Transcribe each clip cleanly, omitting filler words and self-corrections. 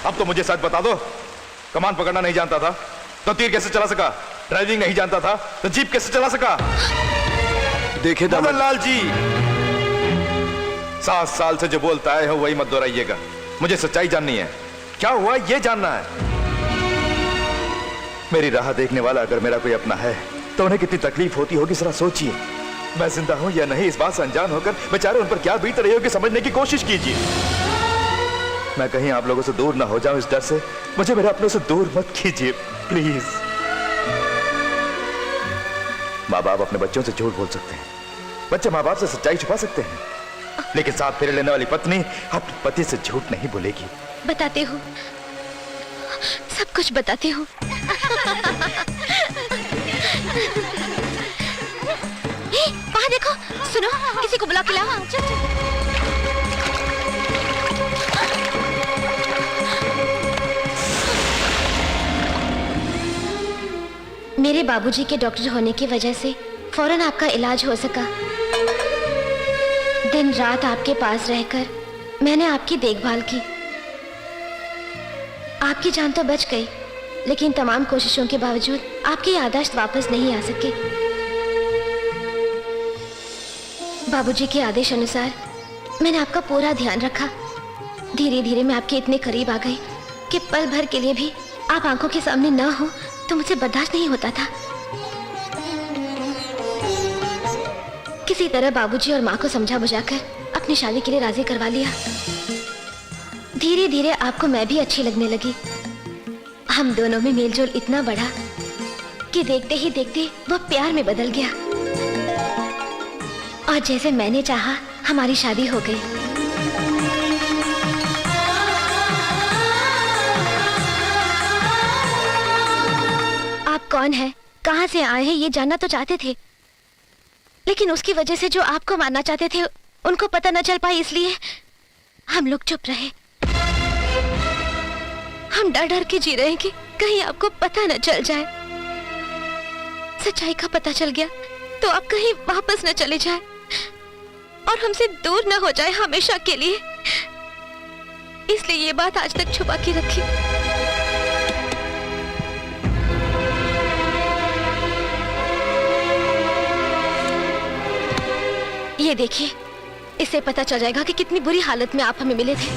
अब तो मुझे सच बता दो, कमान पकड़ना नहीं जानता था तो तीर कैसे चला सका? ड्राइविंग नहीं जानता था तो जीप कैसे चला सका? देखिए मदन लाल जी, 7 साल से जो बोलता है वही मत दोहराइएगा। मुझे सच्चाई जाननी है, क्या हुआ ये जानना है। मेरी राह देखने वाला अगर मेरा कोई अपना है तो उन्हें कितनी तकलीफ होती होगी, जरा सोचिए। मैं जिंदा हूं या नहीं इस बात से अनजान होकर बेचारे उन पर क्या बीत रही होगी, समझने की कोशिश कीजिए। मैं कहीं आप लोगों से दूर ना हो जाऊं, इस डर से मुझे मेरे अपनों से दूर मत कीजिए प्लीज। माँ बाप अपने बच्चों से झूठ बोल सकते हैं, बच्चे माँ बाप से सच्चाई छुपा सकते हैं, लेकिन साथ फेरे लेने वाली पत्नी अपने पति से झूठ नहीं बोलेगी। बताते हो, सब कुछ बताते हो। वहाँ देखो, सुनो, किसी को बुला के लाओ। मेरे बाबूजी के डॉक्टर होने की वजह से फौरन आपका इलाज हो सका। दिन रात आपके पास रहकर मैंने आपकी देखभाल की। आपकी जान तो बच गई, लेकिन तमाम कोशिशों के बावजूद आपकी याददाश्त वापस नहीं आ सके। बाबूजी के आदेश अनुसार मैंने आपका पूरा ध्यान रखा। धीरे धीरे मैं आपके इतने करीब आ गई कि पल भर के लिए भी आप आंखों के सामने न हो तो मुझे बर्दाश्त नहीं होता था। किसी तरह बाबूजी और माँ को समझा बुझाकर अपनी शादी के लिए राजी करवा लिया। धीरे धीरे आपको मैं भी अच्छी लगने लगी। हम दोनों में मेलजोल इतना बढ़ा कि देखते ही देखते वो प्यार में बदल गया और जैसे मैंने चाहा हमारी शादी हो गई। आप कौन है, कहां से आए हैं ये जानना तो चाहते थे, लेकिन उसकी वजह से जो आपको मानना चाहते थे उनको पता न चल पाई, इसलिए हम लोग चुप रहे। हम डर डर के जी रहे हैं कि कहीं आपको पता न चल जाए। सच्चाई का पता चल गया तो आप कहीं वापस न चले जाए और हमसे दूर न हो जाए हमेशा के लिए, इसलिए ये बात आज तक छुपा के रखी। ये देखिए, इससे पता चल जाएगा कि कितनी बुरी हालत में आप हमें मिले थे।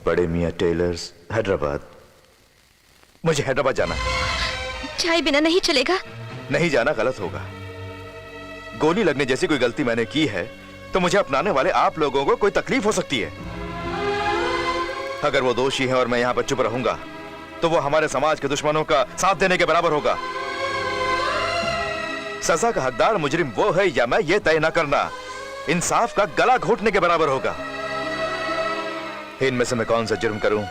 बड़े मियां टेलर्स, हैदराबाद। मुझे हैदराबाद जाना है। चाय बिना नहीं चलेगा। नहीं जाना गलत होगा। गोली लगने जैसी कोई गलती मैंने की है तो मुझे अपनाने वाले आप लोगों को कोई तकलीफ हो सकती है। अगर वो दोषी है और मैं यहाँ पर चुप रहूंगा तो वो हमारे समाज के दुश्मनों का साथ देने के बराबर होगा। सजा का हकदार मुजरिम वो है या मैं, ये तय न करना इंसाफ का गला घोटने के बराबर होगा। इनमें से मैं कौन सा जुर्म करूं,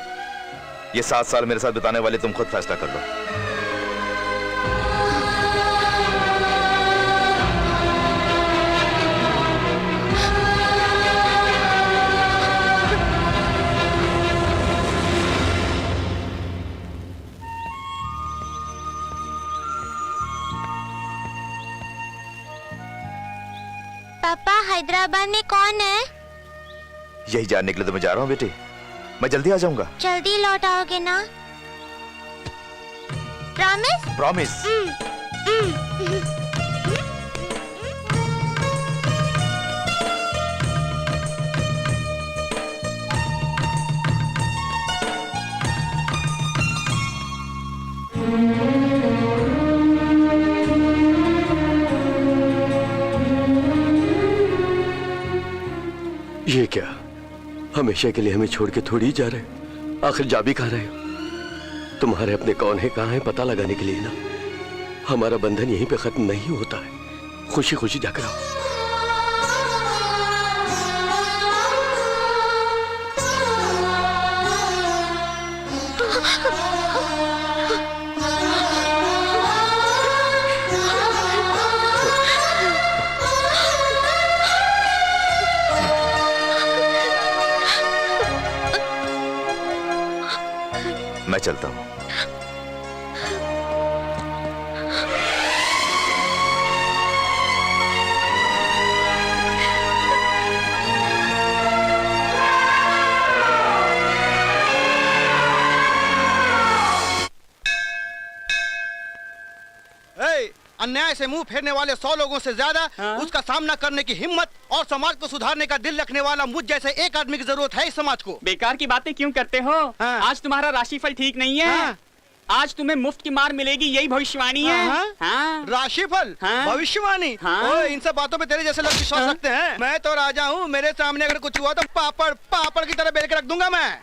ये 7 साल मेरे साथ बिताने वाले तुम खुद फैसला कर लो। पापा, हैदराबाद में कौन है? यही जानने के लिए तो मैं जा रहा हूं बेटी। मैं जल्दी आ जाऊंगा। जल्दी लौट आओगे ना? प्रॉमिस? प्रॉमिस। ये क्या, हमेशा के लिए हमें छोड़ के थोड़ी जा रहे? आखिर जा भी कहाँ रहे हो? तुम्हारे अपने कौन है, कहाँ है, पता लगाने के लिए ना। हमारा बंधन यहीं पे खत्म नहीं होता है। खुशी खुशी जाकर आओ। मैं चलता हूं। अन्याय से मुंह फेरने वाले 100 लोगों से ज्यादा उसका सामना करने की हिम्मत और समाज को सुधारने का दिल रखने वाला मुझ जैसे एक आदमी की जरूरत है इस समाज को। बेकार की बातें क्यों करते हो? आज तुम्हारा राशिफल ठीक नहीं है। आज तुम्हें मुफ्त की मार मिलेगी, यही भविष्यवाणी है। राशिफल, भविष्यवाणी। इन सब बातों पे तेरे जैसे लोग विश्वास रखते हैं। मैं तो राजा हूँ, मेरे सामने अगर कुछ हुआ तो पापड़ पापड़ की तरह बेल के रख दूंगा मैं।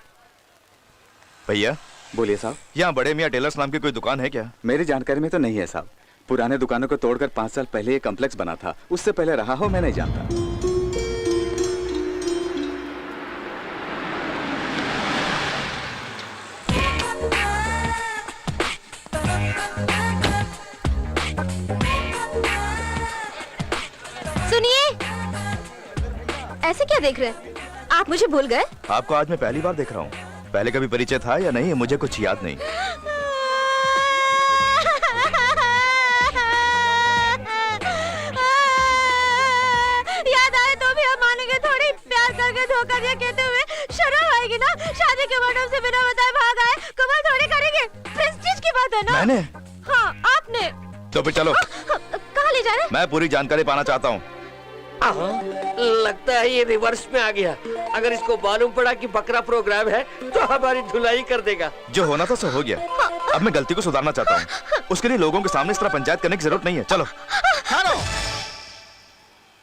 भैया बोलिए साहब। यहाँ बड़े मियाँ टेलर्स नाम की कोई दुकान है क्या? मेरी जानकारी में तो नहीं है साहब। पुराने दुकानों को तोड़कर 5 साल पहले ये कॉम्प्लेक्स बना था। उससे पहले रहा हो मैं नहीं जानता। सुनिए, ऐसे क्या देख रहे हैं? आप मुझे भूल गए? आपको आज मैं पहली बार देख रहा हूँ। पहले कभी परिचय था या नहीं मुझे कुछ याद नहीं। याद आए तो भी हम मानेंगे थोड़ी। प्यार करके धोखा दिया कहते हुए शर्म आएगी ना? शादी के मंडप से बिना बताए भाग आए, कमाल थोड़ी करेंगे। प्रेस्टीज की बात है ना? मैंने? हाँ आपने। तो फिर चलो। कहाँ ले जा रहे? मैं पूरी जानकारी पाना चाहता हूँ। लगता है ये रिवर्स में आ गया। अगर इसको मालूम पड़ा कि बकरा प्रोग्राम है तो हमारी धुलाई कर देगा। जो होना था सो हो गया। अब मैं गलती को सुधारना चाहता हूँ। उसके लिए लोगों के सामने इस तरह पंचायत करने की जरूरत नहीं है। चलो। हेलो,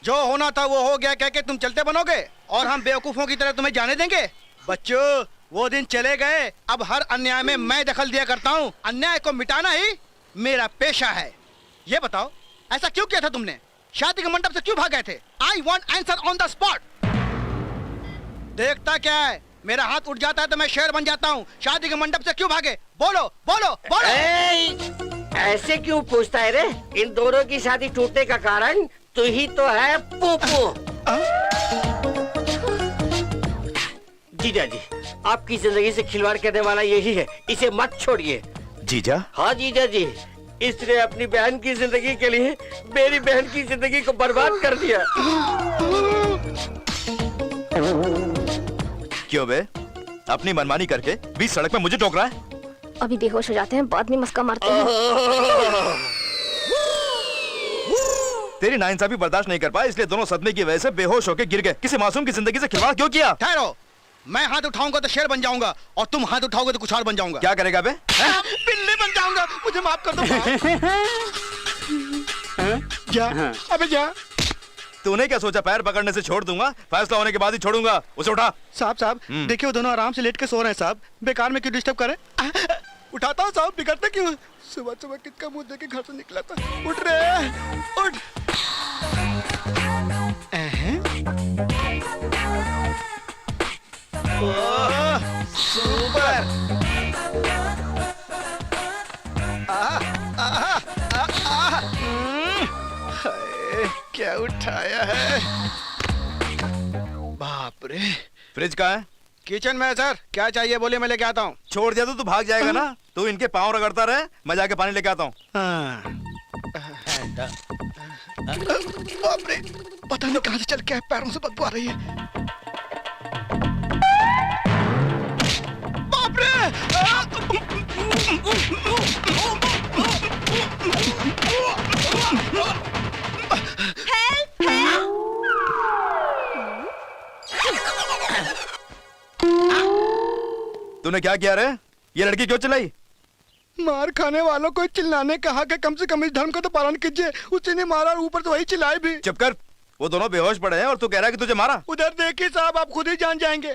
जो होना था वो हो गया कह के तुम चलते बनोगे और हम बेवकूफों की तरह तुम्हें जाने देंगे? बच्चों, वो दिन चले गए। अब हर अन्याय में मैं दखल दिया करता हूँ। अन्याय को मिटाना ही मेरा पेशा है। ये बताओ, ऐसा क्यों किया था तुमने? शादी के मंडप से क्यों भाग गए थे? I want answer on the spot. देखता क्या है, मेरा हाथ उठ जाता है तो मैं शेर बन जाता हूँ। शादी के मंडप से क्यों भागे? बोलो बोलो बोलो। ऐसे क्यों पूछता है रे? इन दोनों की शादी टूटने का कारण तू ही तो है, पोपो। जीजा जी, आपकी जिंदगी से खिलवाड़ करने वाला यही है, इसे मत छोड़िए। जीजा? हाँ जीजा जी, इसने अपनी बहन की जिंदगी के लिए मेरी बहन की जिंदगी को बर्बाद कर दिया। क्यों बे? अपनी मनमानी करके बीच सड़क में मुझे टोक रहा है? अभी बेहोश हो जाते हैं, बाद में मस्का मारते हैं। तेरी नाइंसाफी बर्दाश्त नहीं कर पाया, इसलिए दोनों सदमे की वजह से बेहोश होकर गिर गए। किसी मासूम की जिंदगी से खिलवाड़ क्यों किया? ठहरो, मैं हाथ उठाऊंगा तो शेर बन जाऊंगा और तुम हाथ उठाओगे तो कुछ और बन जाऊंगा। क्या करेगा बे? बिल्ली बन जाऊंगा। मुझे माफ कर दो। जा, अबे जा। तूने क्या सोचा पैर पकड़ने से छोड़ दूंगा? फैसला होने के बाद ही छोड़ूंगा। उसे उठा। साहब देखिए, वो दोनों आराम से लेट के सो रहे हैं साहब। बेकार में क्यों डिस्टर्ब करें? उठाता हूँ साहब, बिगड़ते क्यों? सुबह सुबह किसका मुंह देख के घर से निकला था। उठ रे, उठ। सुपर। क्या उठाया है? बाप रे। फ्रिज कहाँ है? किचन में है सर। क्या चाहिए बोलिए, मैं लेके आता हूँ। छोड़ दिया तो तू भाग जाएगा ना? तू इनके पाँव रगड़ता रहे, मैं जाके पानी लेके आता हूँ। बाप रे, पता नहीं कहाँ से चल के पैरों से बदबू आ रही है। बाप रे। तूने क्या किया रे? ये लड़की क्यों चिल्लाई? मार खाने वालों को चिल्लाने कहा कि कम से कम इस धर्म का तो पालन कीजिए। उसी ने मारा और ऊपर तो वही चिल्लाए भी। चुप कर। वो दोनों बेहोश पड़े हैं और तू कह रहा है कि तुझे मारा। उधर देखिए साहब, आप खुद ही जान जाएंगे।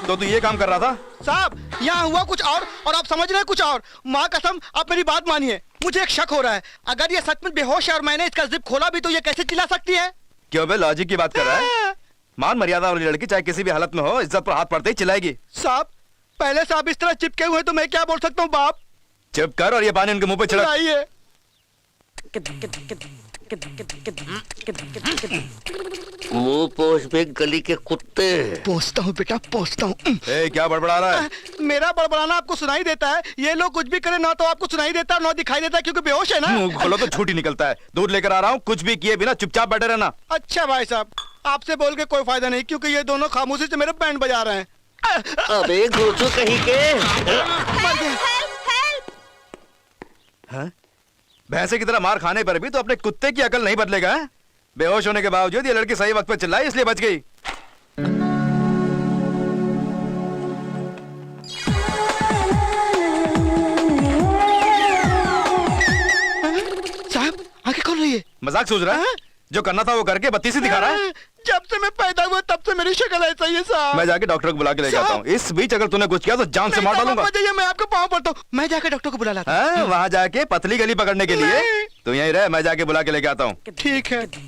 तो तू ये काम कर रहा था? साहब यहाँ हुआ कुछ और आप समझ रहे हैं कुछ और। माँ कसम, आप मेरी बात मानिए, मुझे एक शक हो रहा है। अगर ये सच में बेहोश है और मैंने इसका जिप खोला भी तो ये कैसे चिल्ला सकती है? क्यों बे, लॉजिक की बात कर रहा है? मान मर्यादा वाली लड़की चाहे किसी भी हालत में हो, इज्जत पर हाथ पड़ते ही चिल्लाएगी। साहब पहले से आप इस तरह चिपके हुए तो मैं क्या बोल सकता हूँ बाप? चुप कर और ये पानी उनके मुंह पे छिड़क। आइए। मुंह पोछ पे गली के कुत्ते। पोंछता हूँ बेटा, पोंछता हूँ। ए, क्या बड़बड़ा रहा है? मेरा बड़बड़ाना आपको सुनाई देता है। ये लोग कुछ भी करें ना तो आपको सुनाई देता है ना दिखाई देता है, क्योंकि बेहोश है ना। मुंह खोलो तो छूट ही निकलता है। दूध लेकर आ रहा हूँ, कुछ भी किए बिना चुपचाप बैठे रहना। अच्छा भाई साहब, आपसे बोल के कोई फायदा नहीं, क्योंकि ये दोनों खामोशी से मेरे बैंड बजा रहे हैं। अबे घोचू कहीं के। भैंसे की तरह मार खाने पर भी तो अपने कुत्ते की अकल नहीं बदलेगा है? बेहोश होने के बावजूद ये लड़की सही वक्त पर चिल्लाई, इसलिए बच गई। साहब आंखें खोल रही है। मजाक सोच रहा है? जो करना था वो करके बत्तीसी दिखा रहा है। जब से मैं पैदा हुआ तब से मेरी शक्ल ऐसा ही है साहब। मैं जाके डॉक्टर को बुला के लेके आता हूँ। इस बीच अगर तूने कुछ किया तो जान से मार डालूंगा। मैं आपके पाँव पड़ता हूँ। मैं जाके डॉक्टर को बुला लाता हूँ। वहाँ जाके पतली गली पकड़ने के लिए तू यहीं रह, मैं जाके बुला के लेके आता हूँ। ठीक है। चल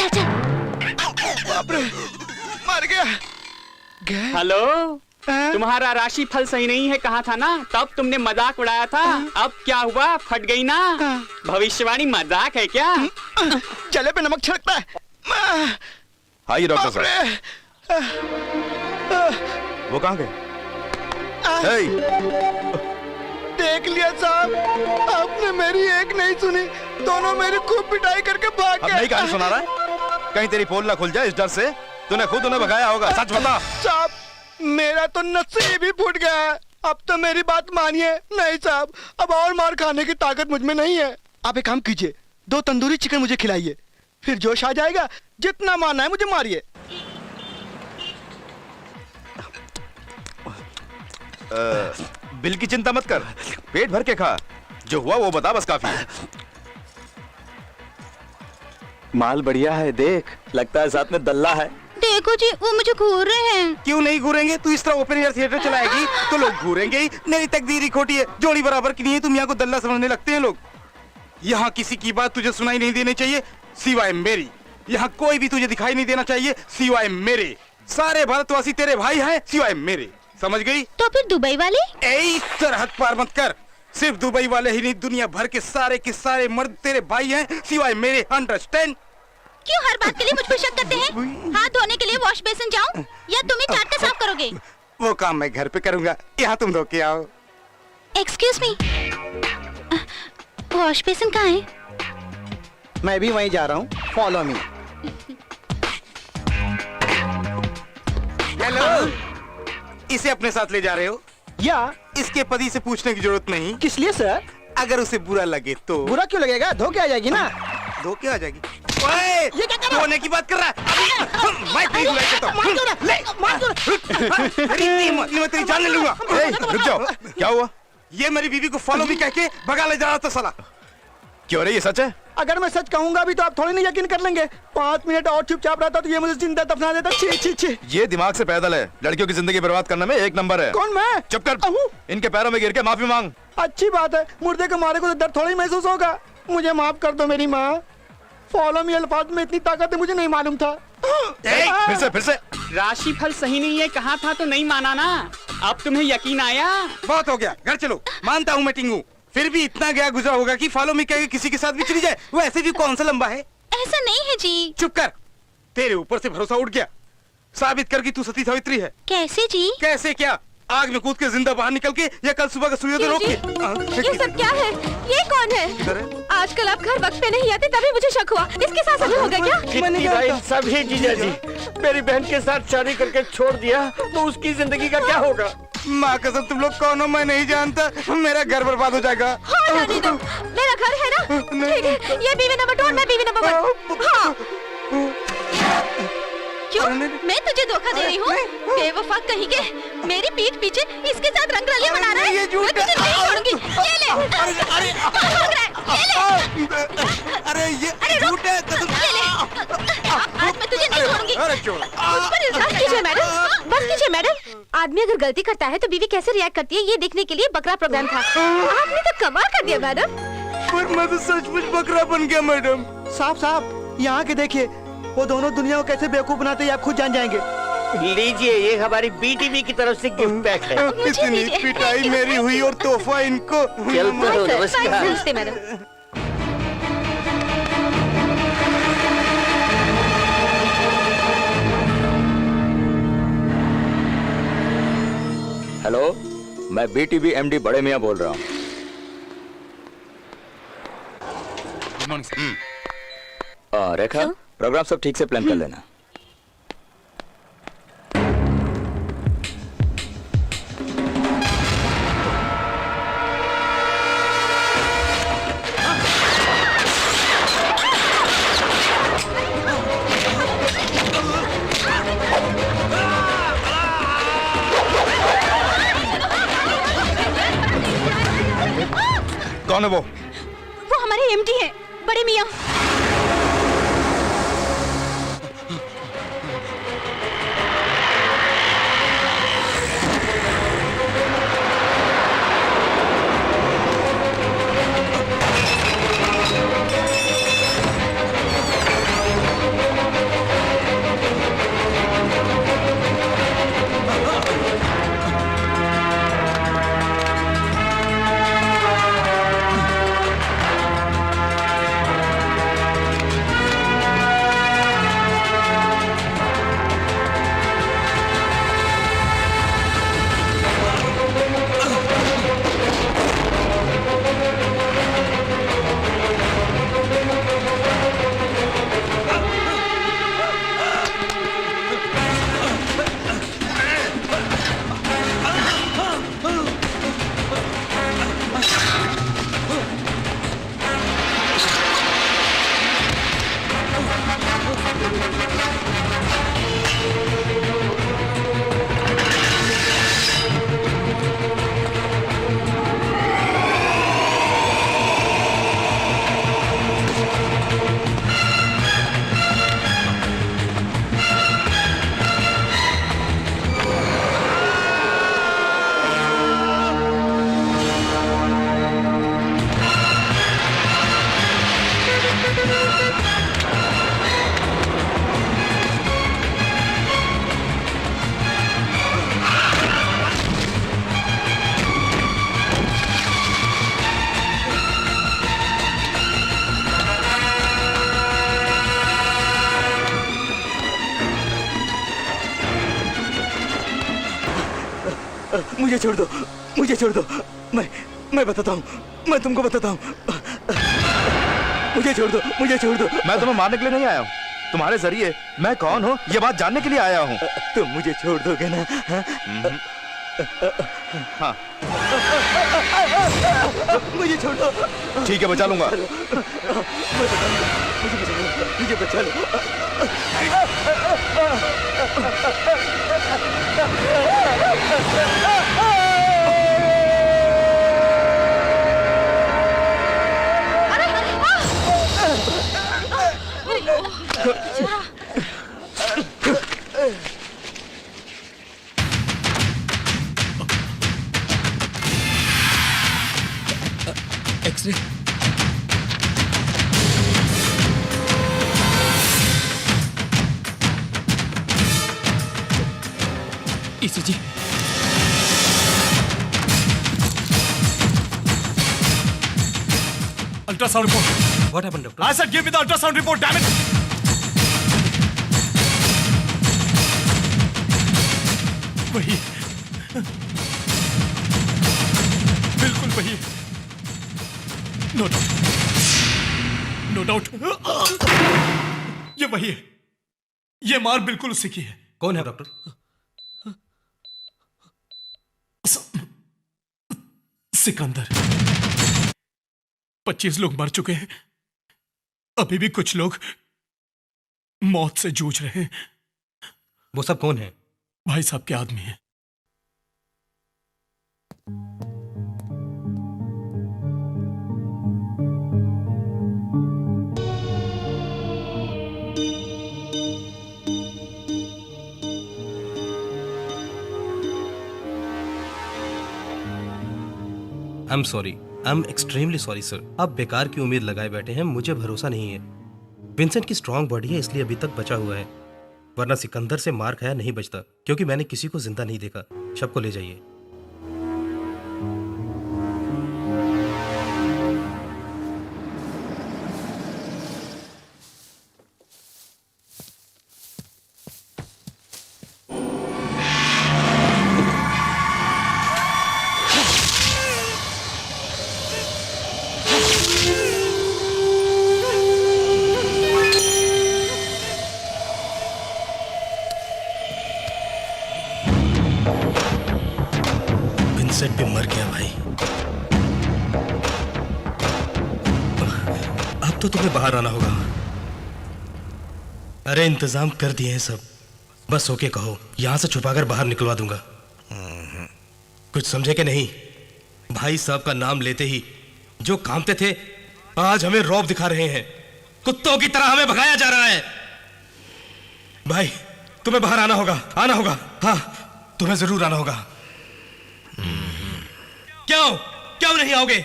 चल। बाप रे, मर गया। हेलो, तुम्हारा राशि फल सही नहीं है कहा था ना, तब तुमने मजाक उड़ाया था। अब क्या हुआ, फट गई ना? भविष्यवाणी मजाक है क्या? जले पे नमक छिड़कता है। हाँ, ये डॉक्टर साहब। वो कहाँ गए? देख लिया साहब, आपने मेरी एक नहीं सुनी, दोनों मेरी खूब पिटाई करके भाग गए। अब नहीं कहानी सुना रहा है? कहीं तेरी पोल ना खुल जाए, इस डर से तूने खुद उन्हें भगाया होगा। सच बता। साहब मेरा तो नसीब ही फूट गया है। अब तो मेरी बात मानिए। नहीं साहब, अब और मार खाने की ताकत मुझ में नहीं है। आप एक काम कीजिए, 2 तंदूरी चिकन मुझे खिलाइए, फिर जोश आ जाएगा। जितना मारना है मुझे मारिए। बिल की चिंता मत कर, पेट भर के खा। जो हुआ वो बता, बस काफी है। माल बढ़िया है, देख लगता है साथ में दल्ला है। देखो जी, वो मुझे घूर रहे हैं। क्यों नहीं घूरेंगे? तू इस तरह ओपन एयर थिएटर चलाएगी तो लोग घूरेंगे ही। मेरी तकदीर ही खोटी है, जोड़ी बराबर की नहीं है। तुम यहाँ को दल्ला समझने लगते हैं लोग। यहाँ किसी की बात तुझे सुनाई नहीं देनी चाहिए सिवाय मेरी। यहाँ कोई भी तुझे दिखाई नहीं देना चाहिए सिवाय मेरे। सारे भारतवासी तेरे भाई हैं सिवाय मेरे, समझ गई? तो फिर दुबई वाले? ए सरहद पार मत कर। सिर्फ दुबई वाले ही नहीं, दुनिया भर के सारे मर्द तेरे भाई हैं सिवाय मेरे। अंडरस्टैंड? क्यों हर बात के लिए मुझ पर शक करते हैं? हाथ धोने के लिए वॉश बेसिन जाऊं या तुम ही चाट कर साफ करोगे? वो काम मैं घर पे करूंगा, यहाँ तुम धो के आओ। एक्सक्यूज मी, वॉश बेसिन कहाँ है? मैं भी वहीं जा रहा हूँ, फॉलो मी। हेलो, इसे अपने साथ ले जा रहे हो? या इसके पति से पूछने की जरूरत नहीं। किस लिए सर? अगर उसे बुरा लगे तो। बुरा क्यों लगेगा? धो के आ जाएगी ना। धो के आ जाएगी। ओए, ये क्या कर रहा है? धोने की बात कर रहा है। मैं तेरी धुलाई करता हूँ। मैं तेरी जान ले लूंगा। रुक जाओ, क्या हुआ? ये मेरी बीवी को फॉलो भी कह के भगा ले जा रहा था साला। क्यों रे, ये सच है? अगर मैं सच कहूंगा भी तो आप थोड़ी नहीं यकीन कर लेंगे। 5 मिनट और चुपचाप रहता तो ये मुझे जिंदा दफना देता। छी छी छी। ये दिमाग से पैदल है, लड़कियों की जिंदगी बर्बाद करने में 1 नंबर है। कौन मैं? चुप कर, इनके पैरों में गिर के माफी मांग। अच्छी बात है, मुर्दे के मारे को तो दर्द थोड़ा ही महसूस होगा। मुझे माफ कर दो मेरी माँ। फॉलो मी अल्फाज में इतनी ताकत है, मुझे नहीं मालूम था। फिर से राशि फल सही नहीं है कहा था तो नहीं माना ना? अब तुम्हें यकीन आया? बहुत हो गया, घर चलो। मानता हूँ मैं टिंगू, फिर भी इतना गया गुजरा होगा कि फॉलो मी कह के किसी के साथ भी चली जाए। वो ऐसे भी कौन सा लंबा है? ऐसा नहीं है जी। चुप कर, तेरे ऊपर से भरोसा उठ गया। साबित कर कि तू सती सावित्री है। कैसे जी? कैसे क्या? आग में कूद के जिंदा बाहर निकल के या कल सुबह का सूर्योदय रोक के। ये सब क्या है? ये कौन है? आजकल आप घर वक्त पे नहीं आते, तभी मुझे शक हुआ। इसके साथ सच हो गया क्या? सभी जीजा जी, मेरी बहन के साथ शादी करके छोड़ दिया तो उसकी जिंदगी का क्या होगा? माँ कसम, तुम लोग कौन हो मैं नहीं जानता। मेरा घर बर्बाद हो जाएगा। हाँ जाने दो, मेरा घर है ना। ठीक है, ये बीवी नंबर 2 और मैं बीवी नंबर 1। हाँ मैं तुझे धोखा दे रही हूँ? बेवफा कहीं के, मेरी पीठ पीछे इसके साथ रंगरलियां मना रहा है। मैं तुझे नहीं छोड़ूंगी। ये ले। कहाँ भाग रहा है? ये ले। अरे ये रुक। ये ले। आज मैं तुझे नहीं छोड़ूंगी। मुझ पर इल्जाम कीजिए मैडम, बस कीजिए मैडम। आदमी अगर गलती करता है तो बीवी कैसे रिएक्ट करती है ये देखने के लिए बकरा प्रोग्राम था। आपने तो कमाल कर दिया मैडम। पर मैं तो सचमुच बकरा बन गया मैडम। साहब यहाँ के देखिए, वो दोनों दुनिया को कैसे बेवकूफ बनाते हैं आप खुद जान जाएंगे। लीजिए, ये हमारी बीटीवी की तरफ से गिफ्ट पैक है। इतनी पिटाई मेरी हुई और तोहफा इनको। चलते हो, नमस्कार। नमस्ते मैडम। हेलो, मैं बीटीवी एमडी बड़े मियां बोल रहा हूँ। रेखा, प्रोग्राम सब ठीक से प्लान कर लेना। कौन है वो? वो हमारे एमडी हैं, बड़े मियाँ। मुझे छोड़ दो, मुझे छोड़ दो। मैं बताता हूँ, मैं तुमको बताता हूँ। मुझे छोड़ दो, मुझे छोड़ दो। मैं तुम्हें मारने के लिए नहीं आया हूँ, तुम्हारे जरिए मैं कौन हूँ ये बात जानने के लिए आया हूँ। तुम मुझे छोड़ दोगे ना? हाँ, मुझे छोड़ दो। ठीक है, बचा लूंगा। मुझे बचा लो। X ray. ECG. Ultrasound report. What happened, doctor? I said give me the ultrasound report, damn it! वही, बिल्कुल वही। No doubt, no doubt. ये वही है, ये मार बिल्कुल उसी की है। कौन है डॉक्टर? सिकंदर। 25 लोग मर चुके हैं, अभी भी कुछ लोग मौत से जूझ रहे हैं। वो सब कौन है? भाई साहब के आदमी है। I am sorry, I am extremely sorry sir. आप बेकार की उम्मीद लगाए बैठे हैं, मुझे भरोसा नहीं है। विंसेंट की स्ट्रांग बॉडी है इसलिए अभी तक बचा हुआ है, वरना सिकंदर से मार खाया नहीं बचता, क्योंकि मैंने किसी को जिंदा नहीं देखा। शव को ले जाइए। विंसेंट भी मर गया भाई। अब तो तुम्हें बाहर आना होगा। अरे इंतजाम कर दिए हैं सब, बस ओके कहो, यहां से छुपाकर बाहर निकलवा दूंगा। कुछ समझे कि नहीं? भाई साहब का नाम लेते ही जो कामते थे आज हमें रौब दिखा रहे हैं। कुत्तों की तरह हमें भगाया जा रहा है। भाई तुम्हें बाहर आना होगा, आना होगा। हाँ तुम्हें जरूर आना होगा। क्यों क्यों नहीं आओगे?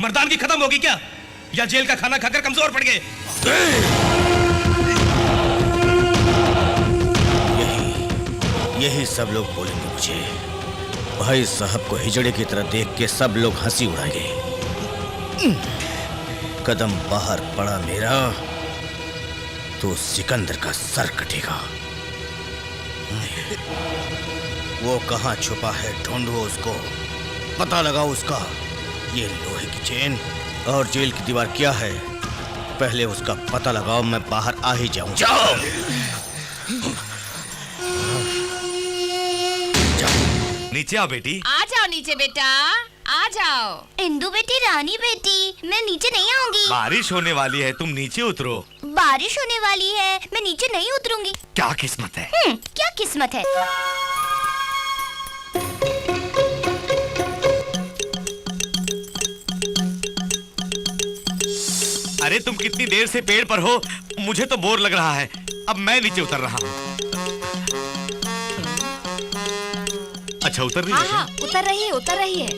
मर्दानगी खत्म होगी क्या, या जेल का खाना खाकर कमजोर पड़ गए? यही सब लोग बोलेंगे मुझे। भाई साहब को हिजड़े की तरह देख के सब लोग हंसी उड़ाएंगे। कदम बाहर पड़ा मेरा तो सिकंदर का सर कटेगा। वो कहां छुपा है ढूंढो उसको, पता लगाओ उसका। ये लोहे की चेन और जेल की दीवार क्या है, पहले उसका पता लगाओ, मैं बाहर आ ही जाऊं। जाओ नीचे आओ बेटी। आ जाओ नीचे बेटा, आ जाओ। इंदु बेटी, रानी बेटी, मैं नीचे नहीं आऊंगी। बारिश होने वाली है, तुम नीचे उतरो। बारिश होने वाली है, मैं नीचे नहीं उतरूंगी। क्या किस्मत है। क्या किस्मत है। अरे तुम कितनी देर से पेड़ पर हो, मुझे तो बोर लग रहा है। अब मैं नीचे उतर रहा हूँ। अच्छा उतर रही है? हाँ, उतर रही है, उतर रही है।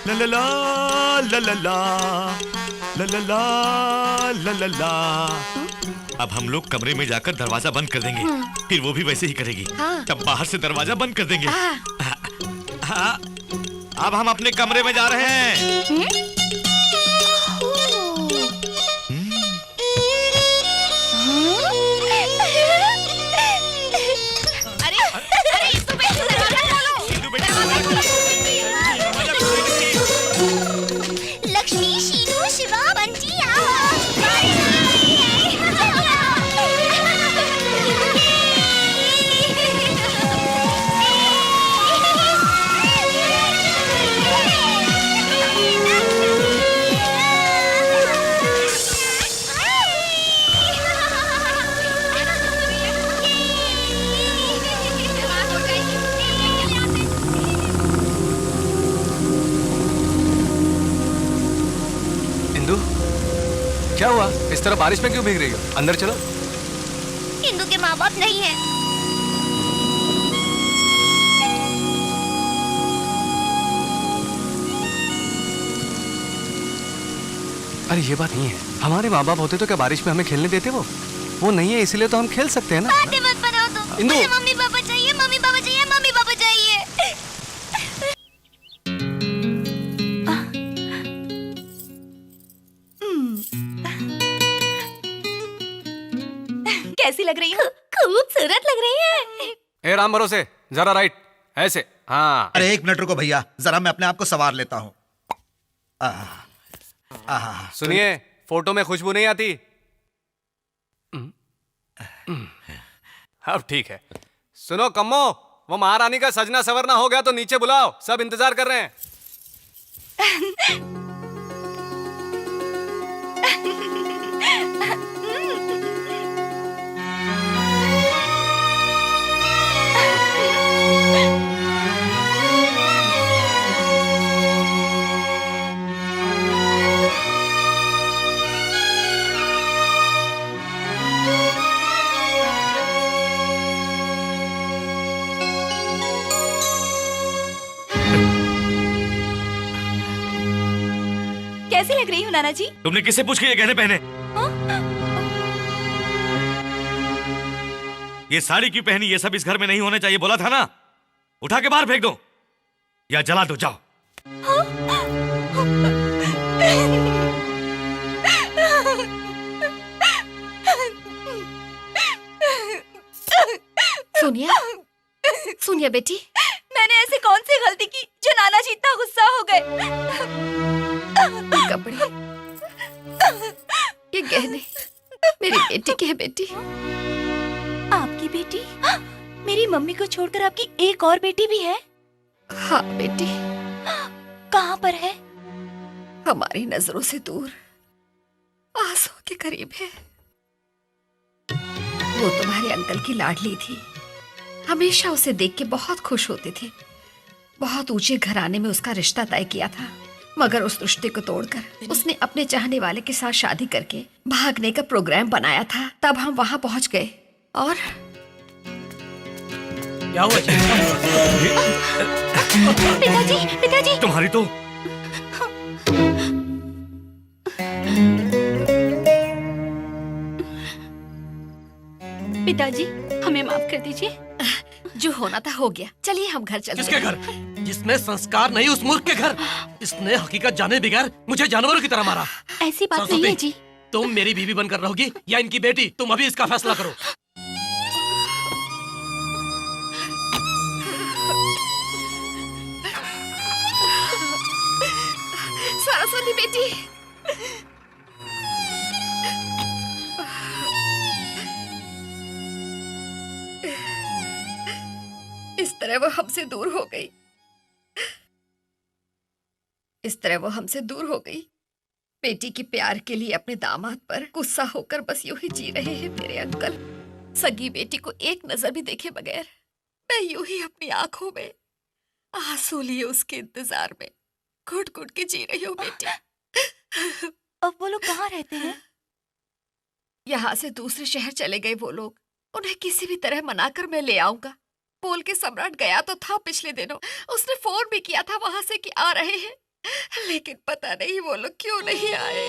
ला ला ला ला ला ला ला ला ला ला ला। अब हम लोग कमरे में जाकर दरवाजा बंद कर देंगे, फिर वो भी वैसे ही करेगी। तब बाहर से दरवाजा बंद कर देंगे। हाँ, अब हम अपने कमरे में जा रहे हैं। लक्ष्मी, शीनू, शिवा, बंटी क्या हुआ? इस तरह बारिश में क्यों भीग रही हो? अंदर चलो। इंदु के माँ बाप नहीं है। अरे ये बात नहीं है, हमारे माँ बाप होते तो क्या बारिश में हमें खेलने देते? वो नहीं है, इसलिए तो हम खेल सकते हैं ना। बातें मत बनाओ तुम। इंदु, मुझे मम्मी पापा चाहिए, मम्मी पापा चाहिए, मम्मी पापा चाहिए। कैसी लग रही हूँ? खूबसूरत लग रही है। ए राम भरोसे, जरा राइट, ऐसे। हाँ। अरे एक मिनट रुको भैया, जरा मैं अपने आप को सवार लेता हूँ। सुनिए, फोटो में खुशबू नहीं आती। अब ठीक है। सुनो कम्मो, वो महारानी का सजना सवरना हो गया तो नीचे बुलाओ, सब इंतजार कर रहे हैं। कैसी लग रही हूँ नाना जी? तुमने किससे पूछ के ये गहने पहने? ये साड़ी क्यों पहनी? ये सब इस घर में नहीं होने चाहिए, बोला था ना। उठा के बाहर फेंक दो या जला दो, जाओ। सोनिया, सोनिया बेटी, मैंने ऐसी कौन सी गलती की जो नाना जी इतना गुस्सा हो गए? ये कपड़े, ये गहने मेरी बेटी के हैं बेटी। आपकी बेटी? मेरी मम्मी को छोड़कर आपकी एक और बेटी भी है? हाँ बेटी। कहाँ पर है? हमारी नजरों से दूर, आंसुओं के करीब है। वो तुम्हारे अंकल की लाडली थी, हमेशा उसे देख के बहुत खुश होते थे। बहुत ऊंचे घराने में उसका रिश्ता तय किया था, मगर उस रिश्ते को तोड़कर उसने अपने चाहने वाले के साथ शादी करके भागने का प्रोग्राम बनाया था। तब हम वहां पहुंच गए और क्या हुआ? पिताजी, पिताजी, तुम्हारी तो पिताजी हमें माफ कर दीजिए। जो होना था हो गया, चलिए हम घर चलते किसके घर? जिसमें संस्कार नहीं उस मूर्ख के घर। इसने हकीकत जाने बगैर मुझे जानवरों की तरह मारा। ऐसी बात नहीं है जी। तुम मेरी बीवी बनकर रहोगी या इनकी बेटी? तुम अभी इसका फैसला करो। सरस्वती बेटी, इस तरह वो हमसे दूर हो गई, इस तरह वो हमसे दूर हो गई। बेटी के प्यार के लिए अपने दामाद पर गुस्सा होकर बस यूं ही जी रहे हैं मेरे अंकल। सगी बेटी को एक नजर भी देखे बगैर मैं यूं ही अपनी आंखों में आंसू लिए उसके इंतजार में घुट घुट के जी रही हूँ बेटी। अब वो लोग कहाँ रहते हैं? यहाँ से दूसरे शहर चले गए वो लोग। उन्हें किसी भी तरह मनाकर मैं ले आऊंगा। बोल के सम्राट गया तो था पिछले दिनों, उसने फोन भी किया था वहां से कि आ रहे हैं, लेकिन पता नहीं वो लोग क्यों नहीं आए।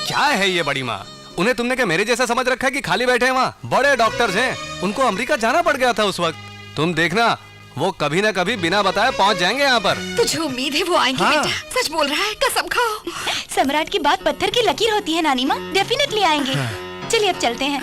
क्या है ये बड़ी माँ? उन्हें तुमने क्या मेरे जैसा समझ रखा है कि खाली बैठे हैं वहाँ? बड़े डॉक्टर्स हैं, उनको अमेरिका जाना पड़ गया था उस वक्त। तुम देखना वो कभी ना कभी बिना बताए पहुँच जाएंगे यहाँ पर। तुझे उम्मीद है वो आएंगे? हाँ। बेटा सच बोल रहा है, कसम खाओ। सम्राट की बात पत्थर की लकीर होती है नानी माँ, डेफिनेटली आएंगे। चलिए अब चलते हैं।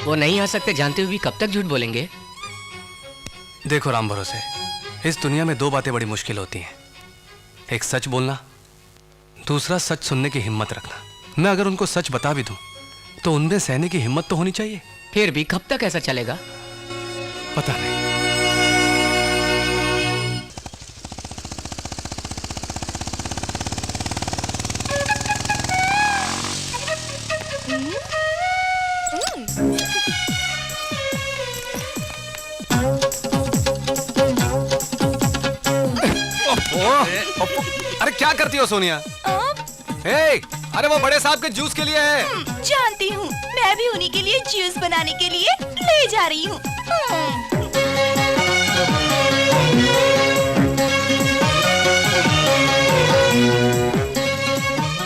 वो नहीं आ सकते जानते हुए भी कब तक झूठ बोलेंगे? देखो राम भरोसे, इस दुनिया में दो बातें बड़ी मुश्किल होती हैं। एक सच बोलना, दूसरा सच सुनने की हिम्मत रखना। मैं अगर उनको सच बता भी दूं तो उनमें सहने की हिम्मत तो होनी चाहिए। फिर भी कब तक ऐसा चलेगा? पता नहीं। अरे क्या करती हो सोनिया? अरे वो बड़े साहब के जूस के लिए है। जानती हूँ, मैं भी उन्हीं के लिए जूस बनाने के लिए ले जा रही हूँ।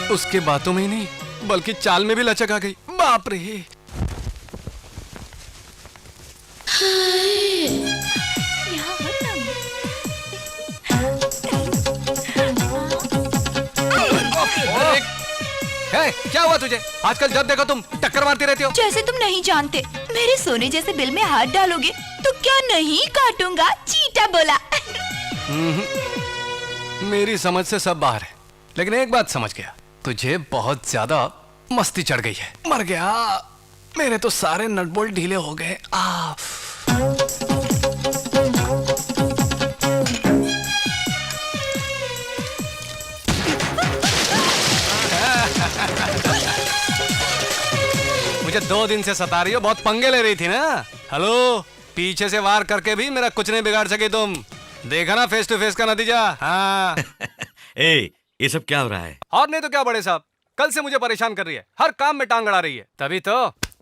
उसके बातों में ही नहीं बल्कि चाल में भी लचक आ गई। बाप रे। क्या हुआ तुझे? आजकल जब देखो तुम टक्कर मारती रहती हो। जैसे तुम नहीं जानते, मेरे सोने जैसे बिल में हाथ डालोगे तो क्या नहीं काटूंगा, चीटा बोला। मेरी समझ से सब बाहर है, लेकिन एक बात समझ गया, तुझे बहुत ज्यादा मस्ती चढ़ गई है। मर गया, मेरे तो सारे नट बोल्ट ढीले हो गए। मुझे 2 दिन से सता रही हो, बहुत पंगे ले रही थी ना। हेलो, पीछे से वार करके भी मेरा कुछ नहीं बिगाड़ सके तुम। देखा ना फेस टू फेस का नतीजा। हाँ। ए, ये सब क्या हो रहा है? और नहीं तो क्या बड़े साहब, कल से मुझे परेशान कर रही है, हर काम में टांग अड़ा रही है। तभी तो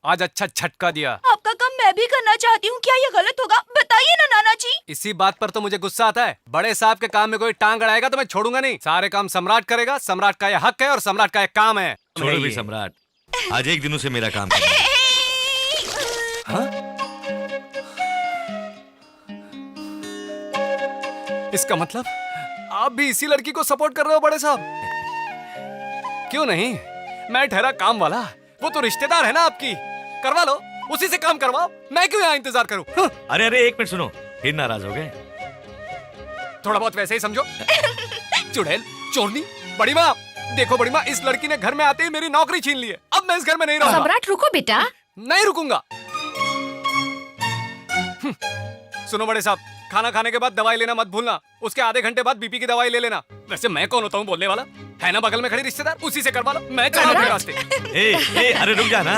आज अच्छा झटका दिया। आपका काम मैं भी करना चाहती हूँ, क्या ये गलत होगा? बताइए ना नाना जी। इसी बात पर तो मुझे गुस्सा आता है। बड़े साहब के काम में कोई टांग अड़ाएगा तो मैं छोड़ूंगा नहीं। सारे काम सम्राट करेगा, सम्राट का ये हक है और सम्राट का ये काम है। छोड़ो भी सम्राट, आज एक दिनों से मेरा काम कर। इसका मतलब आप भी इसी लड़की को सपोर्ट कर रहे हो बड़े साहब? क्यों नहीं, मैं ठहरा काम वाला, वो तो रिश्तेदार है ना आपकी। करवा लो, उसी से काम करवाओ, मैं क्यों यहाँ इंतजार करूं? अरे अरे एक मिनट सुनो, फिर नाराज हो गए? थोड़ा बहुत वैसे ही समझो। चुड़ैल, चोरनी, बड़ी माँ, देखो बड़ी माँ, इस लड़की ने घर में आते ही मेरी नौकरी छीन ली है। अब मैं इस घर में नहीं रहूंगा। सम्राट रुको बेटा। नहीं रुकूंगा। सुनो बड़े साहब, खाना खाने के बाद दवाई लेना मत भूलना। उसके आधे घंटे बाद बीपी की दवाई ले लेना। वैसे मैं कौन होता हूँ बोलने वाला? है ना बगल में खड़ी रिश्तेदार, उसी से करवा लो। मैं चला अपने रास्ते। अरे रुक जा ना।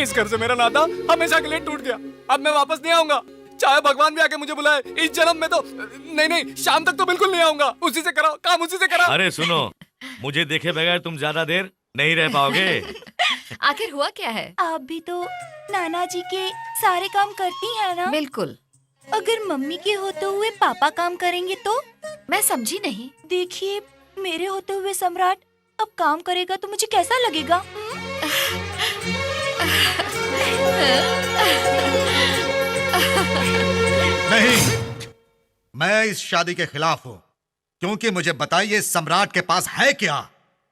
इस घर से मेरा नाता हमेशा के लिए टूट गया। अब मैं वापस नहीं आऊंगा, चाहे भगवान भी आके मुझे बुलाए। इस जन्म में तो नहीं, शाम तक तो बिल्कुल नहीं आऊंगा। उसी से कराओ काम, उसी से कराओ। अरे सुनो, मुझे देखे बगैर तुम ज्यादा देर नहीं रह पाओगे। आखिर हुआ क्या है? आप भी तो नाना जी के सारे काम करती हैं ना? बिल्कुल। अगर मम्मी के होते हुए पापा काम करेंगे तो? मैं समझी नहीं। देखिए, मेरे होते हुए सम्राट अब काम करेगा तो मुझे कैसा लगेगा? नहीं, मैं इस शादी के खिलाफ हूँ। क्योंकि मुझे बताइए, सम्राट के पास है क्या?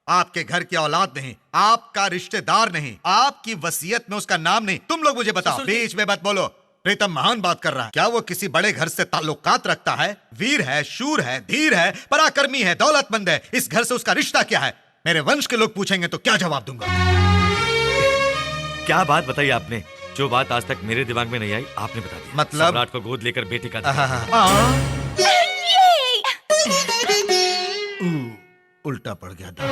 आपके घर की औलाद नहीं, आपका रिश्तेदार नहीं, आपकी वसीयत में उसका नाम नहीं। तुम लोग मुझे बताओ, बीच में मत बोलो। प्रीतम महान बात कर रहा है। क्या वो किसी बड़े घर से ताल्लुकात रखता है? वीर है, शूर है, धीर है, पराक्रमी है, दौलतमंद है। इस घर से उसका रिश्ता क्या है? मेरे वंश के लोग पूछेंगे तो क्या जवाब दूंगा? क्या बात बताई आपने? जो बात आज तक मेरे दिमाग में नहीं आई, आपने बता दी। मतलब? सम्राट को गोद लेकर बेटी का उल्टा पड़ गया था।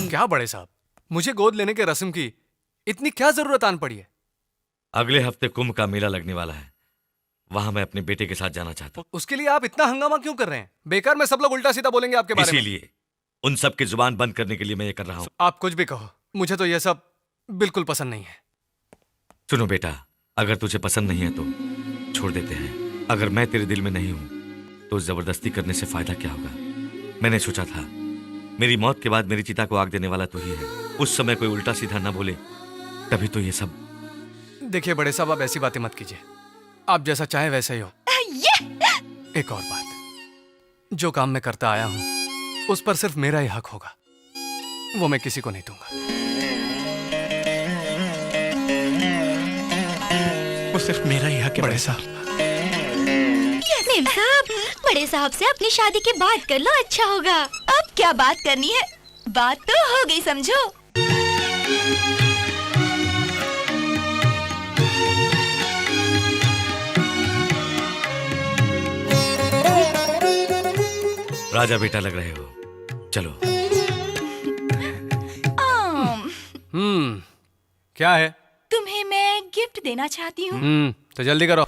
क्या बड़े साहब, मुझे गोद लेने के रस्म की इतनी क्या जरूरत आन पड़ी है? अगले हफ्ते कुंभ का मेला लगने वाला है, वहां मैं अपने बेटे के साथ जाना चाहता हूँ। उसके लिए आप इतना हंगामा क्यों कर रहे हैं? बेकार में सब लोग उल्टा सीधा बोलेंगे आपके बारे में। इसीलिए उन सब की जुबान बंद करने के लिए मैं ये कर रहा हूँ। आप कुछ भी कहो, मुझे तो यह सब बिल्कुल पसंद नहीं है। सुनो बेटा, अगर तुझे पसंद नहीं है तो छोड़ देते हैं। अगर मैं तेरे दिल में नहीं हूं तो जबरदस्ती करने से फायदा क्या होगा? मैंने सोचा था मेरी मौत के बाद मेरी चिता को आग देने वाला तू ही है। उस समय कोई उल्टा सीधा ना बोले, तभी तो ये सब। देखिए बड़े साहब, आप ऐसी बातें मत कीजिए। आप जैसा चाहे वैसा ही हो। एक और बात, जो काम मैं करता आया हूं उस पर सिर्फ मेरा ही हक होगा, वो मैं किसी को नहीं दूंगा। वो सिर्फ मेरा ही हक है बड़े साहब। मेम साहब, बड़े साहब से अपनी शादी के बाद कर लो, अच्छा होगा। अब क्या बात करनी है, बात तो हो गई समझो। राजा बेटा लग रहे हो, चलो। क्या है? तुम्हें मैं गिफ्ट देना चाहती हूँ। तो जल्दी करो।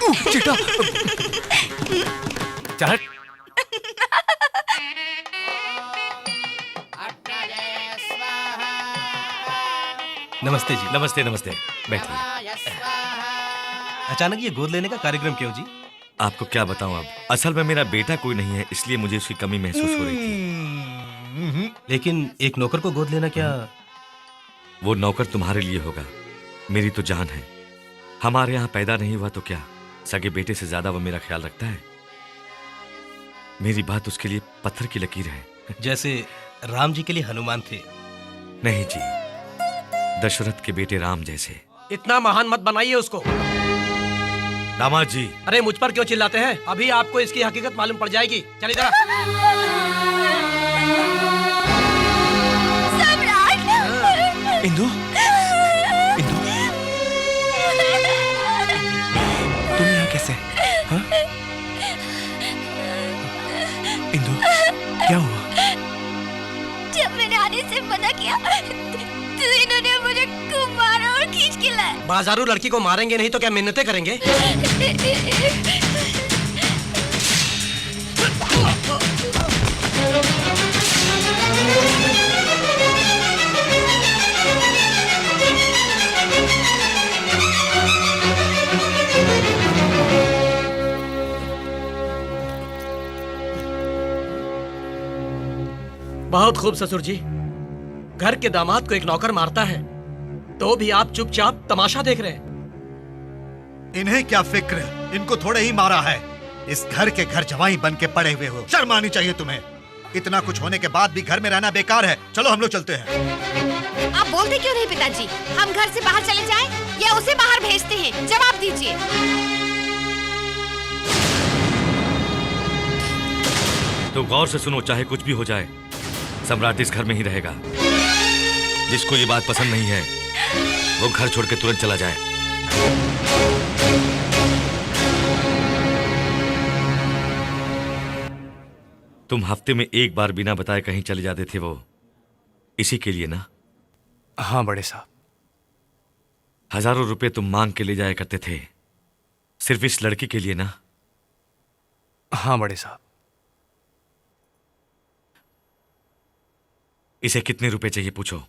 चिटा, चल। नमस्ते जी। नमस्ते नमस्ते, बैठिए। अचानक ये गोद लेने का कार्यक्रम क्यों जी? आपको क्या बताऊं, अब असल में मेरा बेटा कोई नहीं है, इसलिए मुझे उसकी कमी महसूस हो रही थी। लेकिन एक नौकर को गोद लेना क्या? वो नौकर तुम्हारे लिए होगा, मेरी तो जान है। हमारे यहाँ पैदा नहीं हुआ तो क्या, सगे बेटे से ज्यादा वो मेरा ख्याल रखता है। मेरी बात उसके लिए पत्थर की लकीर है। जैसे राम जी के लिए हनुमान थे। नहीं जी, दशरथ के बेटे राम जैसे। इतना महान मत बनाइए उसको। दामाद जी। अरे मुझ पर क्यों चिल्लाते हैं? अभी आपको इसकी हकीकत मालूम पड़ जाएगी। चल इधर। इंदु, इंदु, तुम यहाँ कैसे? हाँ? इंदु, क्या हुआ? जब मैंने आने से मना किया तो इन्होंने मुझे खूब प्लीज किलर। बाजारू लड़की को मारेंगे नहीं तो क्या मिन्नतें करेंगे? बहुत खूब ससुर जी। घर के दामाद को एक नौकर मारता है तो भी आप चुपचाप तमाशा देख रहे हैं। इन्हें क्या फिक्र, इनको थोड़े ही मारा है। इस घर के घर जवाई बन के पड़े हुए हो, शर्म आनी चाहिए तुम्हें। इतना कुछ होने के बाद भी घर में रहना बेकार है। चलो हम लोग चलते हैं। आप बोलते क्यों नहीं पिताजी? हम घर से बाहर चले जाएं या उसे बाहर भेजते हैं? जवाब दीजिए। तो गौर से सुनो, चाहे कुछ भी हो जाए, सम्राट इस घर में ही रहेगा। जिसको ये बात पसंद नहीं है वो घर छोड़ के तुरंत चला जाए। तुम हफ्ते में एक बार बिना बताए कहीं चले जाते थे, वो इसी के लिए ना? हाँ बड़े साहब। हजारों रुपए तुम मांग के ले जाया करते थे, सिर्फ इस लड़की के लिए ना? हाँ बड़े साहब। इसे कितने रुपए चाहिए पूछो,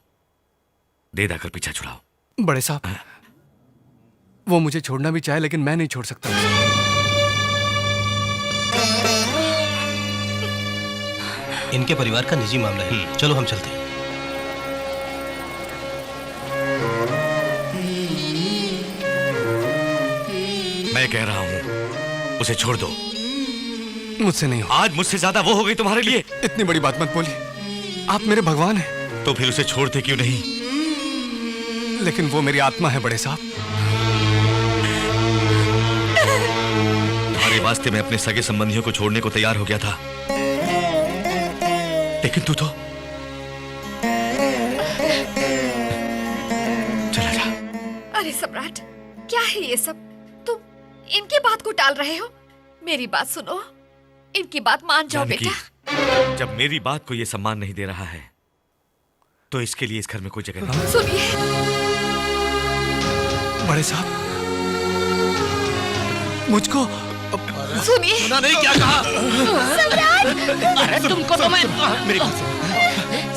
दे दाकर पीछा छुड़ाओ। बड़े साहब, वो मुझे छोड़ना भी चाहे लेकिन मैं नहीं छोड़ सकता उसे। इनके परिवार का निजी मामला है, चलो हम चलते हैं। मैं कह रहा हूं उसे छोड़ दो। मुझसे नहीं हो। आज मुझसे ज्यादा वो हो गई तुम्हारे लिए। इतनी बड़ी बात मत बोलिए, आप मेरे भगवान हैं। तो फिर उसे छोड़ते क्यों नहीं? लेकिन वो मेरी आत्मा है बड़े साहब। तुम्हारे वास्ते मैं अपने सगे संबंधियों को छोड़ने को तैयार हो गया था, लेकिन तू तो चला जा। अरे सम्राट, क्या है ये सब? तुम इनकी बात को टाल रहे हो। मेरी बात सुनो, इनकी बात मान जाओ जानकी, बेटा। जब मेरी बात को ये सम्मान नहीं दे रहा है तो इसके लिए इस घर में कोई जगह नहीं। सुनिए बड़े साहब, मुझको सुनिए। सुना नहीं क्या कहा? सम्राट, अरे तुमको तो मैं मेरी बात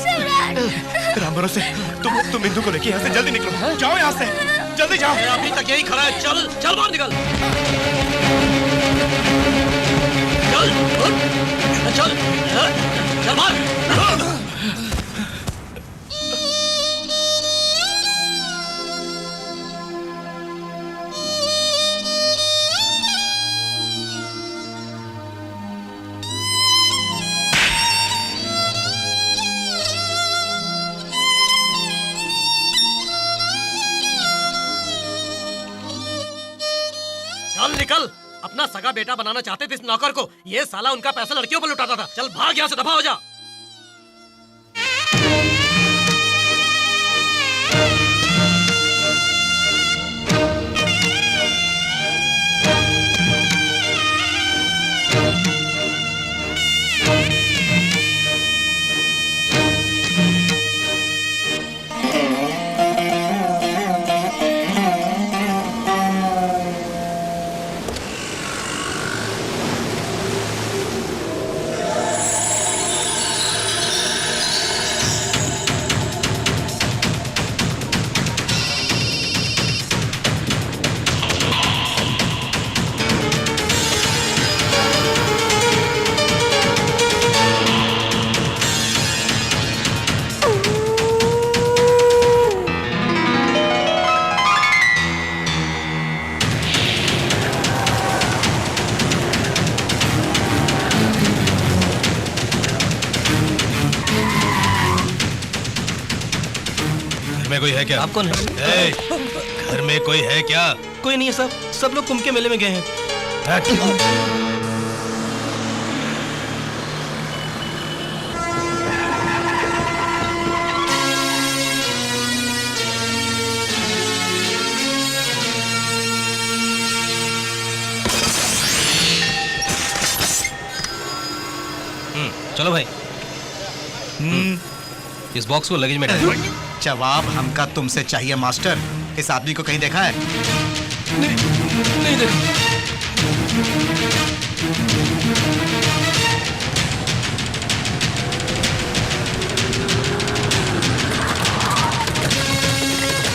सम्राट, राम भरोसे तुम बिंदु को लेके यहाँ से जल्दी निकलो। जाओ यहाँ से, जल्दी जाओ। अभी तक यही खड़ा है। चल चल बाहर निकल। चल चल चल बाहर। चल निकल। अपना सगा बेटा बनाना चाहते थे इस नौकर को, ये साला उनका पैसा लड़कियों पर लुटाता था। चल भाग यहाँ से, दफा हो जा। में कोई है क्या? आप कौन है? घर में कोई है क्या? कोई नहीं है साहब, सब लोग कुंभ के मेले में गए हैं। चलो भाई, इस बॉक्स को लगेज में डालो। जवाब हमका तुमसे चाहिए मास्टर। इस आदमी को कहीं देखा है? नहीं देखा।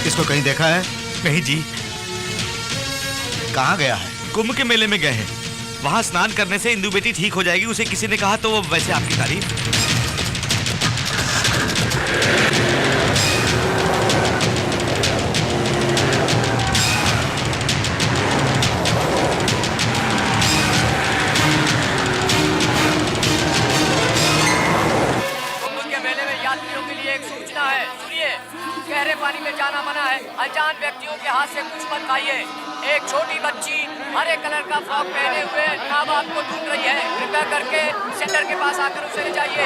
इसको कहीं देखा है? नहीं जी। कहाँ गया है? कुंभ के मेले में गए हैं। वहां स्नान करने से इंदु बेटी ठीक हो जाएगी, उसे किसी ने कहा, तो वो वैसे आपकी तारीफ। गहरे पानी में जाना मना है। अनजान व्यक्तियों के हाथ से कुछ मत खाइए। एक छोटी बच्ची हरे कलर का फ्रॉक पहने हुए माँ बाप को ढूंढ रही है। कृपया करके सेंटर के पास आकर उसे ले जाइए।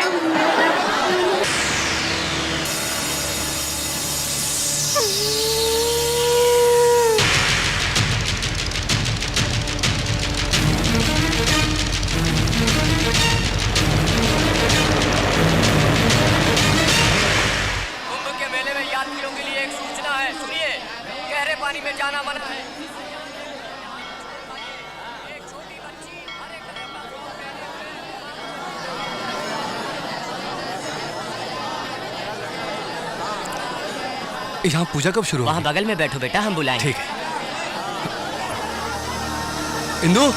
पानी में जाना मना है। एक छोटी बच्ची हरे कलर का फ्रॉक पहने यहाँ पूजा कब शुरू? वहाँ बगल में बैठो बेटा, हम बुलाएंगे। ठीक है। इंदु, इंदु,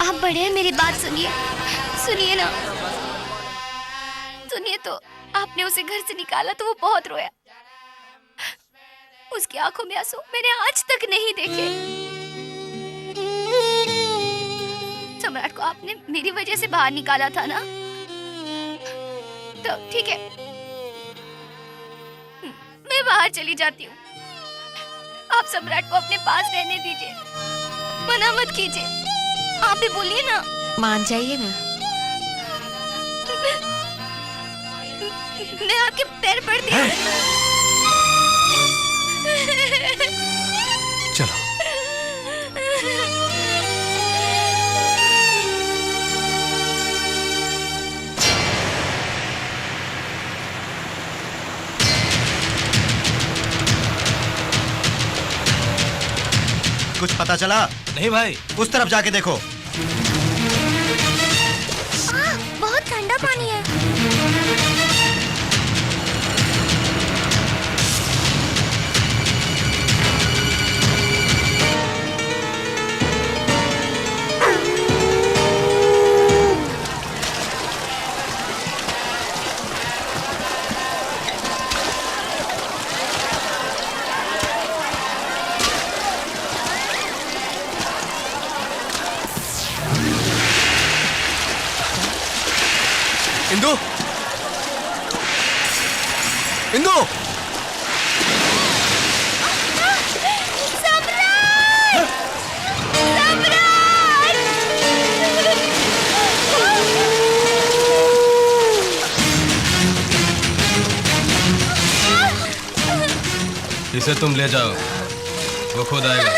आप बड़े हैं, मेरी बात सुनिए, सुनिए ना, सुनिए। तो आपने उसे घर से निकाला तो वो बहुत रोया। उसकी आंखों में आंसू मैंने आज तक नहीं देखे। सम्राट को आपने मेरी वजह से बाहर निकाला था ना, तो ठीक है, मैं बाहर चली जाती हूँ। आप सम्राट को अपने पास रहने दीजिए, मना मत कीजिए। आप भी बोलिए ना। मान जाइए ना। मैं आपके पैर पड़ती हूँ। चलो। कुछ पता चला? नहीं भाई। उस तरफ जाके देखो। बहुत ठंडा पानी है। इंदु, इंदु, सम्राट! सम्राट! इसे तुम ले जाओ, वो खुद आएगा।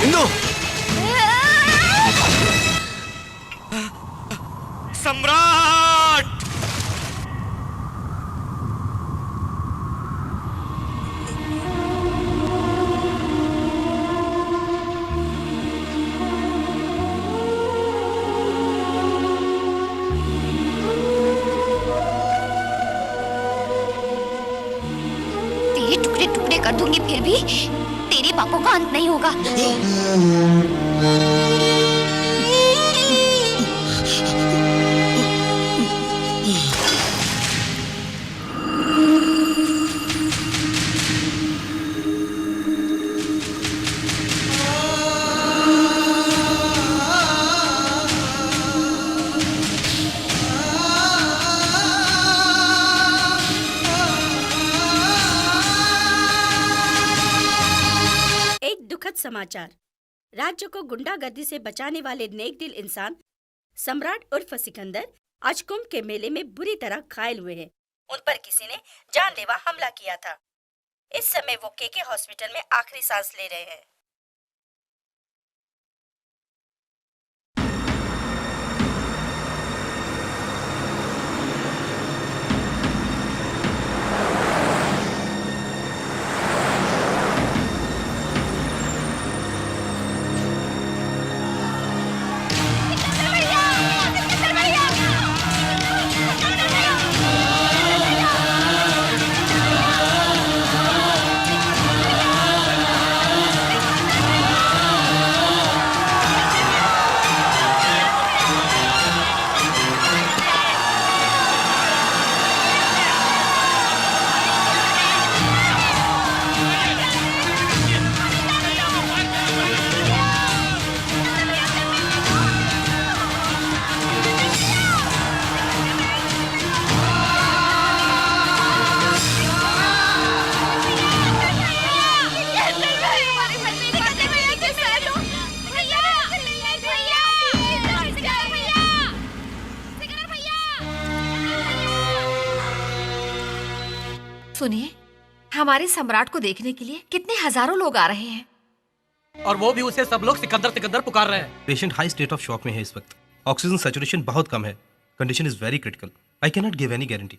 इंदु! सम्राट! तेरे टुकड़े टुकड़े कर दूंगी, फिर भी तेरे पापों का अंत नहीं होगा। समाचार। राज्य को गुंडागर्दी से बचाने वाले नेक दिल इंसान सम्राट उर्फ सिकंदर आज कुंभ के मेले में बुरी तरह घायल हुए हैं। उन पर किसी ने जानलेवा हमला किया था। इस समय वो केके हॉस्पिटल में आखिरी सांस ले रहे हैं। सुनिए, हमारे सम्राट को देखने के लिए कितने हजारों लोग आ रहे हैं। और वो भी उसे सब लोग सिकंदर सिकंदर पुकार रहे हैं। Patient high state of shock में है इस वक्त। ऑक्सीजन सैचुरेशन बहुत कम है। Condition is very critical. I can not give any guarantee.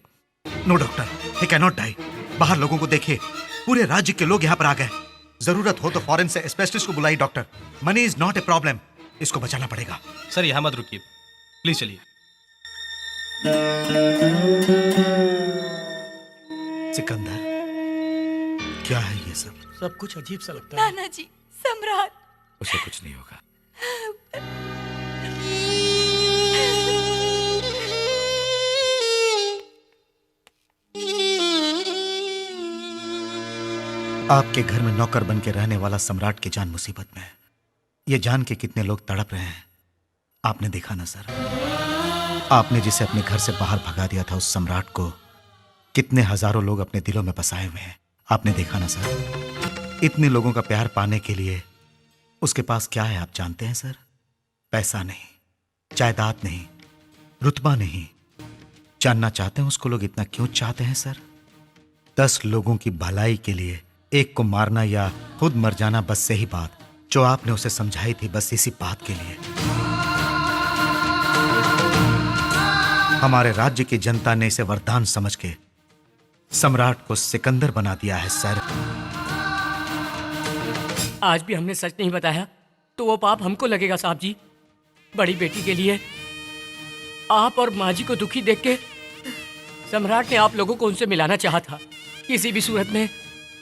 No doctor, he can not die. बाहर लोगों को देखिए, पूरे राज्य के लोग यहाँ पर आ गए। जरूरत हो तो फॉरेन से स्पेशलिस्ट को बुलाई doctor. Money is not a problem. इसको बचाना पड़ेगा। सर यहाँ मत रुकिए, प्लीज चलिए। सिकंदर, क्या है ये सब? सब कुछ अजीब सा लगता है। नाना जी, सम्राट। उसे कुछ नहीं होगा। आपके घर में नौकर बन के रहने वाला सम्राट की जान मुसीबत में है। ये जान के कितने लोग तड़प रहे हैं आपने देखा ना सर। आपने जिसे अपने घर से बाहर भगा दिया था, उस सम्राट को कितने हजारों लोग अपने दिलों में बसाए हुए हैं आपने देखा ना सर। इतने लोगों का प्यार पाने के लिए उसके पास क्या है आप जानते हैं सर? पैसा नहीं, जायदाद नहीं, रुतबा नहीं। जानना चाहते हैं उसको लोग इतना क्यों चाहते हैं सर? 10 लोगों की भलाई के लिए एक को मारना या खुद मर जाना, बस सही बात जो आपने उसे समझाई थी, बस इसी बात के लिए हमारे राज्य की जनता ने इसे वरदान समझ के सम्राट को सिकंदर बना दिया है सर। आज भी हमने सच नहीं बताया तो वो पाप हमको लगेगा साहब जी। बड़ी बेटी के लिए आप और माँ जी को दुखी देख के सम्राट ने आप लोगों को उनसे मिलाना चाहा था। किसी भी सूरत में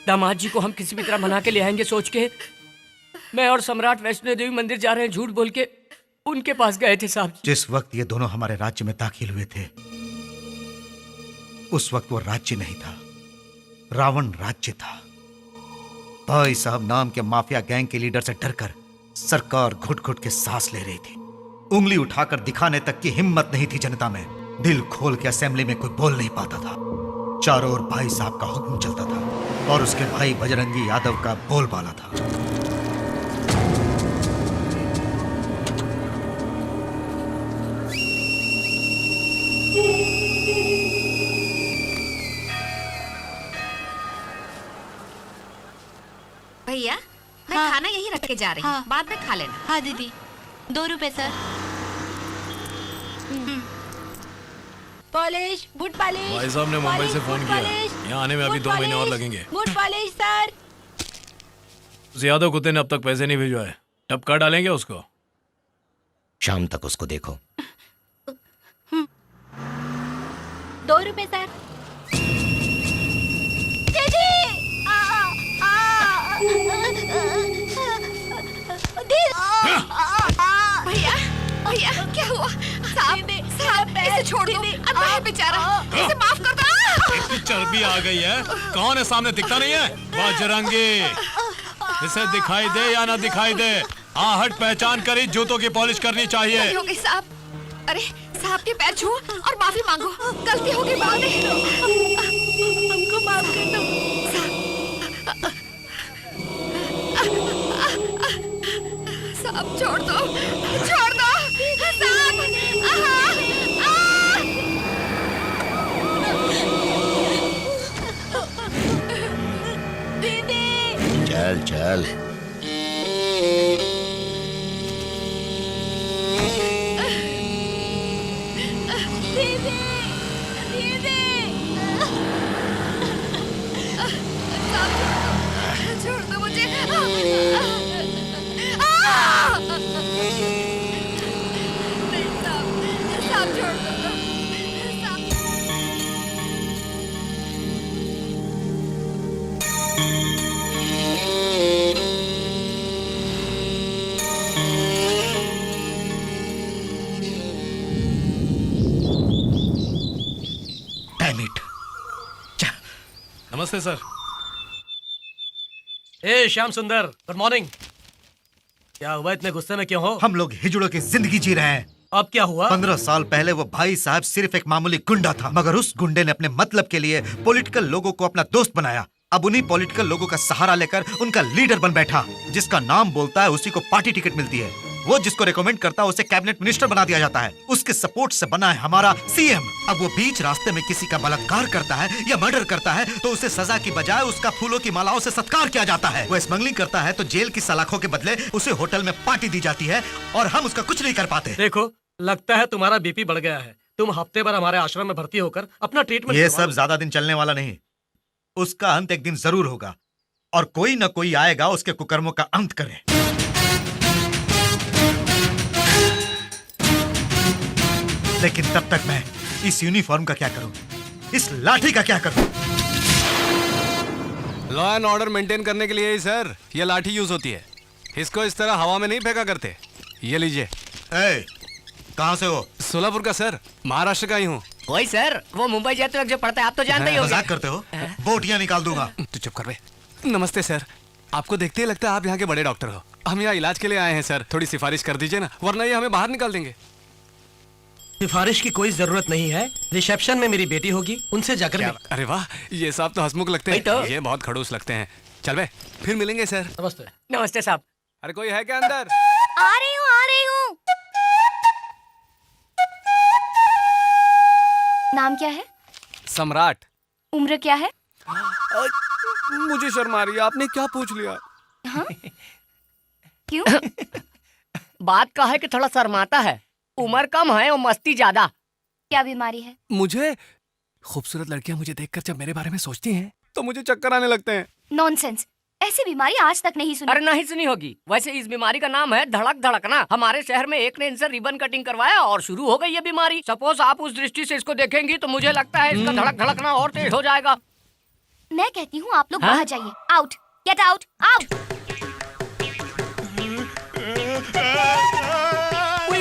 दामाद जी को हम किसी भी तरह मना के ले आएंगे सोच के मैं और सम्राट वैष्णो देवी मंदिर जा रहे हैं झूठ बोल के उनके पास गए थे साहब जी। जिस वक्त ये दोनों हमारे राज्य में दाखिल हुए थे उस वक्त वो राज्य नहीं था, रावण राज्य था। भाई साहब नाम के माफिया गैंग के लीडर से डरकर सरकार घुट घुट के सांस ले रही थी। उंगली उठाकर दिखाने तक की हिम्मत नहीं थी जनता में। दिल खोल के असेंबली में कोई बोल नहीं पाता था। चारों ओर भाई साहब का हुक्म चलता था और उसके भाई बजरंगी यादव का बोलबाला था। भैया मैं खाना यहीं रख के जा रही हूँ, बाद में खा लेना। हाँ दीदी, 2 रुपए सर। Polish, boot polish. भाई साहब ने मुंबई से फोन किया, यहाँ आने में अभी 2 महीने और लगेंगे। Boot polish sir. उस यादव कुत्ते ने अब तक पैसे नहीं भिजवाए, टपका डालेंगे उसको। शाम तक उसको देखो। 2 रुपए सर। भैया भैया क्या हुआ? साहब इसे छोड़ दो, अब्बा है बेचारा, इसे माफ कर दो। इतनी चर्बी आ गई है, कौन है सामने, दिखता नहीं है? बजरंगी, इसे दिखाई दे या ना दिखाई दे, आहट पहचान कर ही जूतों की पॉलिश करनी चाहिए। हो गई साहब, अरे साहब के पैर छुओ और माफी मांगो, गलती हो गई, माफ कर दो, हमको माफ कर दो। साहब छोड़ दो, छोड़ दो साहब। दीदी चल चल। दीदी दीदी साहब छोड़ दो मुझे। साहब छोड़ दो। Damn it. नमस्ते सर। ए श्याम सुंदर, गुड मॉर्निंग। क्या हुआ, इतने गुस्से में क्यों हो? हम लोग हिजड़ों की जिंदगी जी रहे हैं। अब क्या हुआ? 15 साल पहले वो भाई साहब सिर्फ एक मामूली गुंडा था, मगर उस गुंडे ने अपने मतलब के लिए पॉलिटिकल लोगों को अपना दोस्त बनाया। अब उन्हीं पॉलिटिकल लोगों का सहारा लेकर उनका लीडर बन बैठा। जिसका नाम बोलता है उसी को पार्टी टिकट मिलती है, वो जिसको रिकमेंड करता है उसे कैबिनेट मिनिस्टर बना दिया जाता है। उसके सपोर्ट से बना है हमारा सीएम। अब वो बीच रास्ते में किसी का बलात्कार करता है या मर्डर करता है तो उसे सजा की बजाय उसका फूलों की मालाओं से सत्कार किया जाता है। वो स्मगलिंग करता है तो जेल की सलाखों के बदले उसे होटल में पार्टी दी जाती है और हम उसका कुछ नहीं कर पाते। देखो, लगता है तुम्हारा बीपी बढ़ गया है। तुम हफ्ते भर हमारे आश्रम में भर्ती होकर अपना ट्रीटमेंट। ये सब ज्यादा दिन चलने वाला नहीं, उसका अंत एक दिन जरूर होगा और कोई न कोई आएगा उसके कुकर्मों का अंत करे। लेकिन तब तक मैं इस यूनिफॉर्म का क्या करूं, इस लाठी का क्या करूं? लॉ एंड ऑर्डर मेंटेन करने के लिए ही सर ये लाठी यूज होती है। इसको इस तरह हवा में नहीं फेंका करते। ये लीजिए। कहाँ से हो? सोलापुर का सर, महाराष्ट्र का ही हूँ। वही सर, वो मुंबई जाते वक्त जो पढ़ता है, आप तो जानते ही होंगे। मजाक करते हो? बोटियां निकाल दूंगा। तू चुप कर बे। नमस्ते सर, आपको देखते ही लगता है आप यहाँ के बड़े डॉक्टर हो। हम यहाँ इलाज के लिए आए हैं सर, थोड़ी सिफारिश कर दीजिए ना, वरना ये हमें बाहर निकाल देंगे। सिफारिश की कोई जरूरत नहीं है, रिसेप्शन में मेरी बेटी होगी, उनसे जाकर मिल। अरे वाह, ये साहब तो हंसमुख लगते हैं। तो? ये बहुत खड़ूस लगते हैं। चल बे, फिर मिलेंगे सर। नमस्ते। नमस्ते साहब। अरे कोई है क्या अंदर? आ रही हूँ, आ रही हूँ। नाम क्या है? सम्राट। उम्र क्या है? मुझे शर्म आ रही है, आपने क्या पूछ लिया? हाँ? क्यों? बात का है कि थोड़ा शर्माता है, उम्र कम है और मस्ती ज्यादा। क्या बीमारी है? मुझे खूबसूरत लड़कियां मुझे देखकर जब मेरे बारे में सोचती हैं तो मुझे चक्कर आने लगते हैं। नॉनसेंस, ऐसी बीमारी आज तक नहीं सुनी। अरे नहीं सुनी होगी। वैसे इस बीमारी का नाम है धड़क धड़कना। हमारे शहर में एक ने इनसे रिबन कटिंग करवाया और शुरू हो गई ये बीमारी। सपोज आप उस दृष्टि से इसको देखेंगी तो मुझे लगता है इसका धड़क धड़कना और तेज हो जाएगा। मैं कहती हूँ आप लोग बाहर जाइए। Out, get out, out.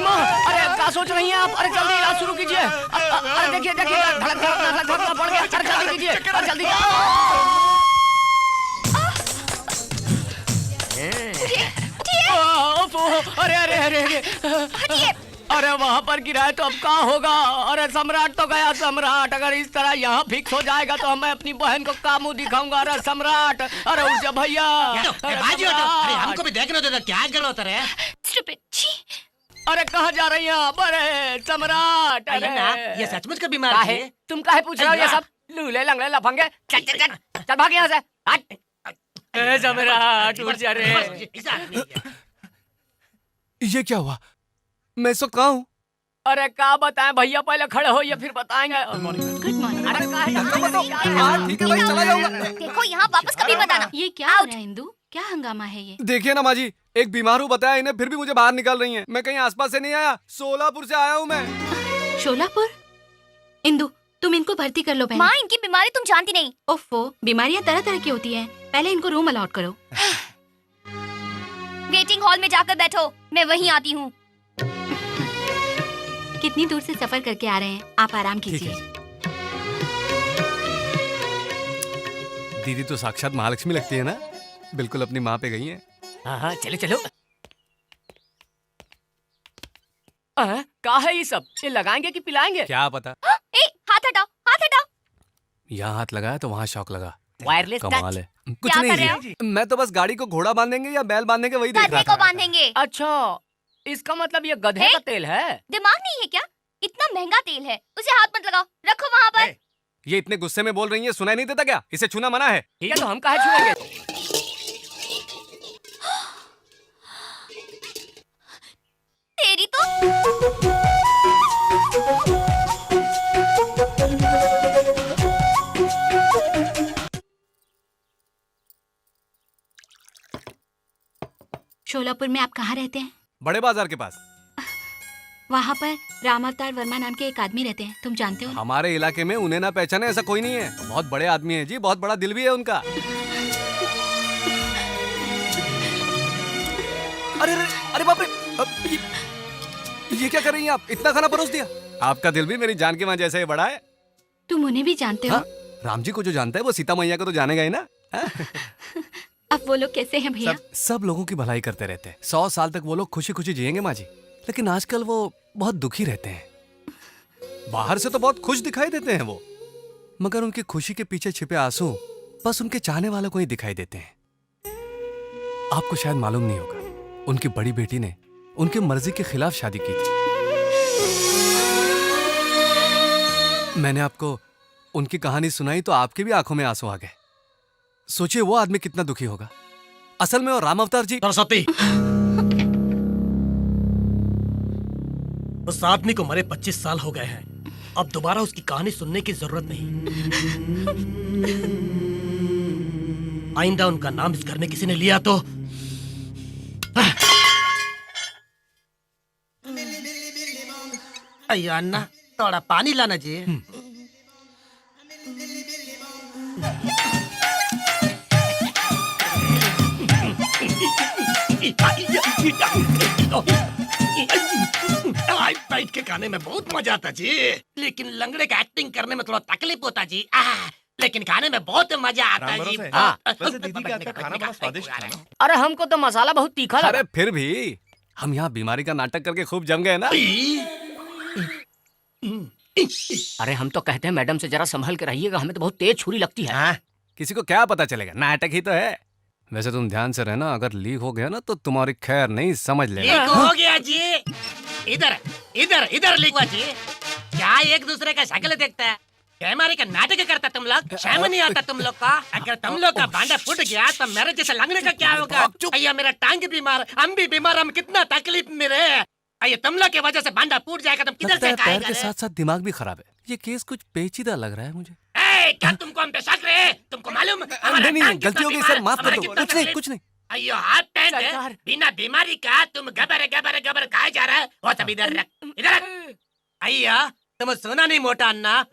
अरे क्या सोच रही हैं आप? अरे जल्दी इलाज शुरू कीजिए। अरे देखिए देखिए, धड़क धड़कना बढ़ गया। अरे जल्दी कीजिए, अरे जल्दी। अरे अरे अरे हटिए। अरे वहाँ पर गिरा है तो अब कहाँ होगा? अरे सम्राट तो गया सम्राट। अगर इस तरह यहाँ फिक्स हो जाएगा तो मैं अपनी बहन को का मुंह दिखाऊंगा? अरे सम्राट, अरे उठ जा भैया। अरे हमको भी देखने दो, क्या गलत है? अरे कहाँ जा रही हैं आप? अरे सम्राट, अरे ये सचमुच का बीमार है। तुम काहे पूछ रहे हो ये सब? लूले लंगड़े लफंगे, चल चल चल चल भाग यहाँ से। ए सम्राट उठ जा रे। ये क्या हुआ? मैं इस वक्त कहाँ हूँ? अरे क्या बताएं भैया, पहले खड़े हो या फिर बताएंगे। Good morning. अरे ठीक है भाई, चला जाऊंगा। देखो यहाँ वापस कभी मत आना। ये क्या हो रहा है इंदु? क्या हंगामा है ये? देखिए ना माँ जी, एक बीमार हूँ बताया इन्हें, फिर भी मुझे बाहर निकाल रही हैं। मैं कहीं आसपास से नहीं आया, सोलापुर से आया हूँ मैं। शोलापुर? इंदु तुम इनको भर्ती कर लो बहन। माँ इनकी बीमारी तुम जानती नहीं। ओफो, बीमारियाँ तरह तरह की होती हैं। पहले इनको रूम अलॉट करो। वेटिंग हॉल में जाकर बैठो, मैं वहीं आती हूँ। कितनी दूर से सफर करके आ रहे हैं, आप आराम कीजिए। दीदी तो साक्षात महालक्ष्मी लगती है ना, बिल्कुल अपनी माँ पे गई है। हाँ चलो चलो। क्या है ये सब? ये लगाएंगे कि पिलाएंगे? क्या पता। हाथ हटाओ, हाथ हटाओ। यहाँ हाथ लगाया तो वहाँ शौक लगा। वायरलेस कमाल है। कुछ क्या नहीं कर रहे जी, मैं तो बस गाड़ी को घोड़ा बांधेंगे या बैल बांधेंगे वही देख रहा गधे था। को बांधेंगे। अच्छा, इसका मतलब ये गधे का तेल है। दिमाग नहीं है क्या? इतना महंगा तेल है, उसे हाथ मत लगाओ, रखो वहाँ पर। ये इतने गुस्से में बोल रही है, सुनाई नहीं देता क्या? इसे छूना मना है। ठीक है तो हम काहे छुएंगे? तेरी तो शोलापुर में आप कहाँ रहते हैं? बड़े बाजार के पास। वहाँ पर राम अवतार वर्मा नाम के एक आदमी रहते हैं, तुम जानते हो? हमारे इलाके में उन्हें ना पहचाने ऐसा कोई नहीं है। बहुत बड़े आदमी है जी, बहुत बड़ा दिल भी है उनका। अरे अरे अरे बाप रे, ये क्या कर रही हैं आप? इतना खाना परोस दिया। आपका दिल भी मेरी जान की मां जैसा ही बड़ा है। तुम उन्हें भी जानते हो? हाँ? राम जी को जो जानता है वो सीता मैया को तो जानेगा ही ना। अब वो लोग कैसे हैं भैया? सब लोगों की भलाई करते रहते हैं। 100 साल तक वो लोग खुशी खुशी जिएंगे माँ जी, लेकिन आजकल वो बहुत दुखी रहते हैं। बाहर से तो बहुत खुश दिखाई देते हैं वो, मगर उनकी खुशी के पीछे छिपे आंसू बस उनके चाहने वालों को ही दिखाई देते हैं। आपको शायद मालूम नहीं होगा, उनकी बड़ी बेटी ने उनकी मर्जी के खिलाफ शादी की थी। मैंने आपको उनकी कहानी सुनाई तो आपकी भी आंखों में आंसू आ गए। सोचिए वो आदमी कितना दुखी होगा। असल में वो राम अवतार जी। सरस्वती, उस आदमी को मरे 25 साल हो गए हैं। अब दोबारा उसकी कहानी सुनने की जरूरत नहीं। आइंदा उनका नाम इस घर में किसी ने लिया तो अయ్యో अन्ना, थोड़ा पानी लाना जी। बैठ के खाने में बहुत मजा आता जी, लेकिन लंगड़े का एक्टिंग करने में थोड़ा तकलीफ होता जी। लेकिन खाने में बहुत मजा आता जी। वैसे दीदी का हाथ का खाना बड़ा स्वादिष्ट था ना। अरे हमको तो मसाला बहुत तीखा लगा। अरे फिर भी हम यहाँ बीमारी का नाटक करके खूब जम गए ना। अरे हम तो कहते हैं मैडम से जरा संभल के रहिएगा, हमें तो बहुत तेज छुरी लगती है। किसी को क्या पता चलेगा, नाटक ही तो है। वैसे तुम ध्यान से रहना, अगर लीक हो गया ना तो तुम्हारी खैर नहीं, समझ लेना। लीक हो गया जी। इधर इधर इधर लीक हुआ जी। क्या एक दूसरे का शक्ल देखता है? कैमरे का नाटक करता तुम लोग? शर्म नहीं आता तुम लोग का? अगर तुम लोग का भांडा फूट गया तो मेरे जैसे लंगड़े का क्या होगा? अय्या मेरा टांग बीमार, हम भी बीमार, हम कितना तकलीफ में रहे। अय्या तुम लोग की वजह से भांडा फूट जाएगा, तुम किधर लगता से है पैर खाएगा? के साथ साथ दिमाग भी खराब है। ये केस कुछ पेचीदा लग रहा है मुझे। क्या तुमको हम पे शक रहे? तुमको मालूम? नहीं, गलती हो गई सर, माफ कर दो। कुछ नहीं। अयो हाथ पैंट बिना बीमारी का तुम गबर गबर गबर खाए जा रहा है। वो तब इधर रख, इधर रख। अय्या तुम सुना नहीं मोटा अन्ना?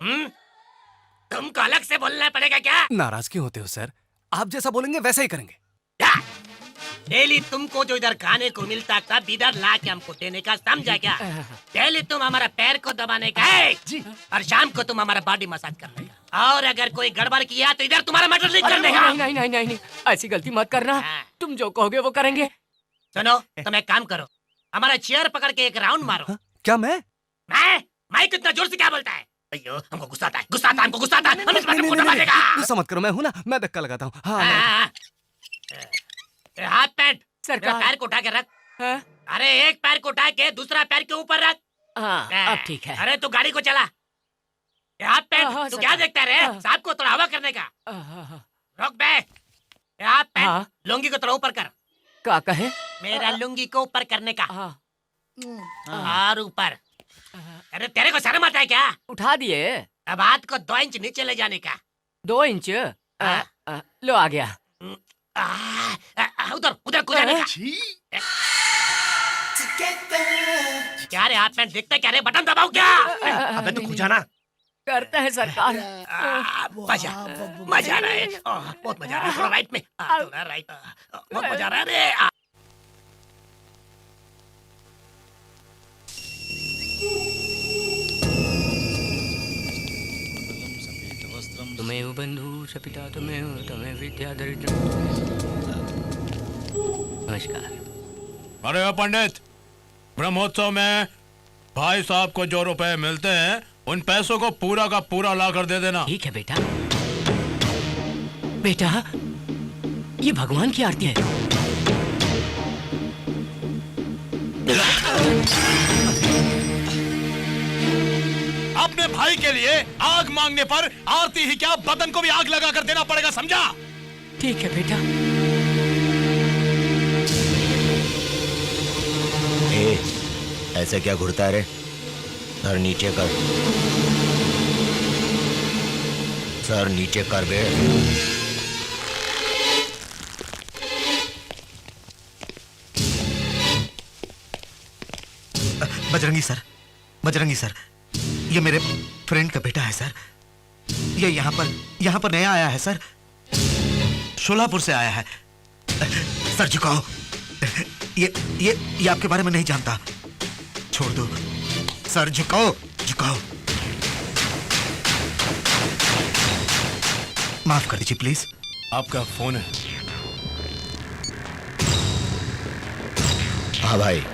तुमको अलग से बोलना पड़ेगा क्या? नाराज क्यों होते हो सर? आप जैसा बोलेंगे वैसा ही करेंगे। डेली तुमको जो इधर खाने को मिलता तब इधर ला के हमको देने का, समझा क्या? डेली तुम हमारा पैर को दबाने का है और शाम को तुम हमारा बॉडी मसाज करने का। और अगर कोई गड़बड़ किया तो इधर तुम्हारा मर्डर नहीं करने का। नहीं नहीं नहीं नहीं, ऐसी गलती मत करना। तुम जो कहोगे वो करेंगे। सुनो, तुम एक काम करो, हमारा चेयर पकड़ के एक राउंड मारो। क्या मैं मैं कितना जोर से क्या बोलता है? अयो हमको गुस्सा आता है, गुस्सा आता है, हमको गुस्सा आता है। हम इस बात को समझ लेगा। गुस्सा मत करो, मैं हूं ना, मैं धक्का लगाता हूँ। हाँ हाथ पैंट सरकार पैर को उठा के रख। अरे एक पैर को उठा के दूसरा पैर के ऊपर रख। अब ठीक है। अरे तू गाड़ी को चला। हाथ पैंट तू क्या देखता रे? साहब को थोड़ा हवा करने का। रोक बे। हाथ पैंट लुंगी को थोड़ा ऊपर कर। क्या कहे? मेरा लुंगी को ऊपर करने का। और ऊपर। अरे तेरे को शर्म आता है क्या? उठा दिए। अब हाथ को 2 इंच नीचे ले जाने का। 2 इंच? लो आ गया। उधर उधर कूदने का। क्या रे हाथ पैंट देखता क्या रे? बटन दबाओ क्या? अबे तू खुजाना। करता है सरकार। मजा मजा आ रहा है, बहुत मजा आ रहा है। थोड़ा राइट में, थोड़ा राइट, बहुत मजा आ रहा है रे। तुम्हें बंधु सपिता तुम्हें विद्या दरिद्र। नमस्कार। अरे पंडित, ब्रह्मोत्सव में भाई साहब को जो रुपए मिलते हैं उन पैसों को पूरा का पूरा ला कर दे देना। ठीक है बेटा। बेटा ये भगवान की आरती है। अपने भाई के लिए आग मांगने पर आरती ही क्या, बदन को भी आग लगा कर देना पड़ेगा, समझा? ठीक है बेटा। ऐसे क्या घुरता रे? सर नीचे कर, सर नीचे कर बे। बजरंगी सर, बजरंगी सर, ये मेरे फ्रेंड का बेटा है सर। ये यहाँ पर नया आया है सर, शोलापुर से आया है। सर झुकाओ, ये आपके बारे में नहीं जानता, छोड़ दो सर। झुकाओ झुकाओ, माफ कर दीजिए प्लीज। आपका फोन है? हाँ भाई।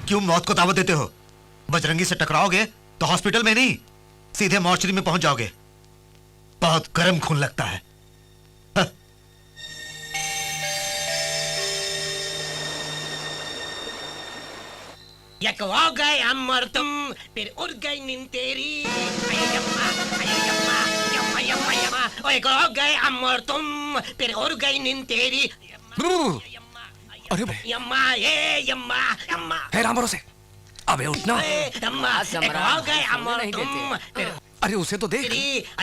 क्यों मौत को दावत देते हो? बजरंगी से टकराओगे तो हॉस्पिटल में नहीं, सीधे मॉर्चरी में पहुंच जाओगे। बहुत गर्म खून लगता है। यक हो गए अमर तुम, फिर उड़ गई नींद तेरी। अय्यम्मा, अय्यम्मा, यम्मा, यम्मा, यम्मा। ओए हो गए अमर तुम, फिर उड़ गई नींद तेरी। अरे यम्मा, ये यम्मा, यम्मा। है राम भरोसे, अबे उठना। यम्मा, हो गए अमर तुम, फिर अरे उसे तो देख।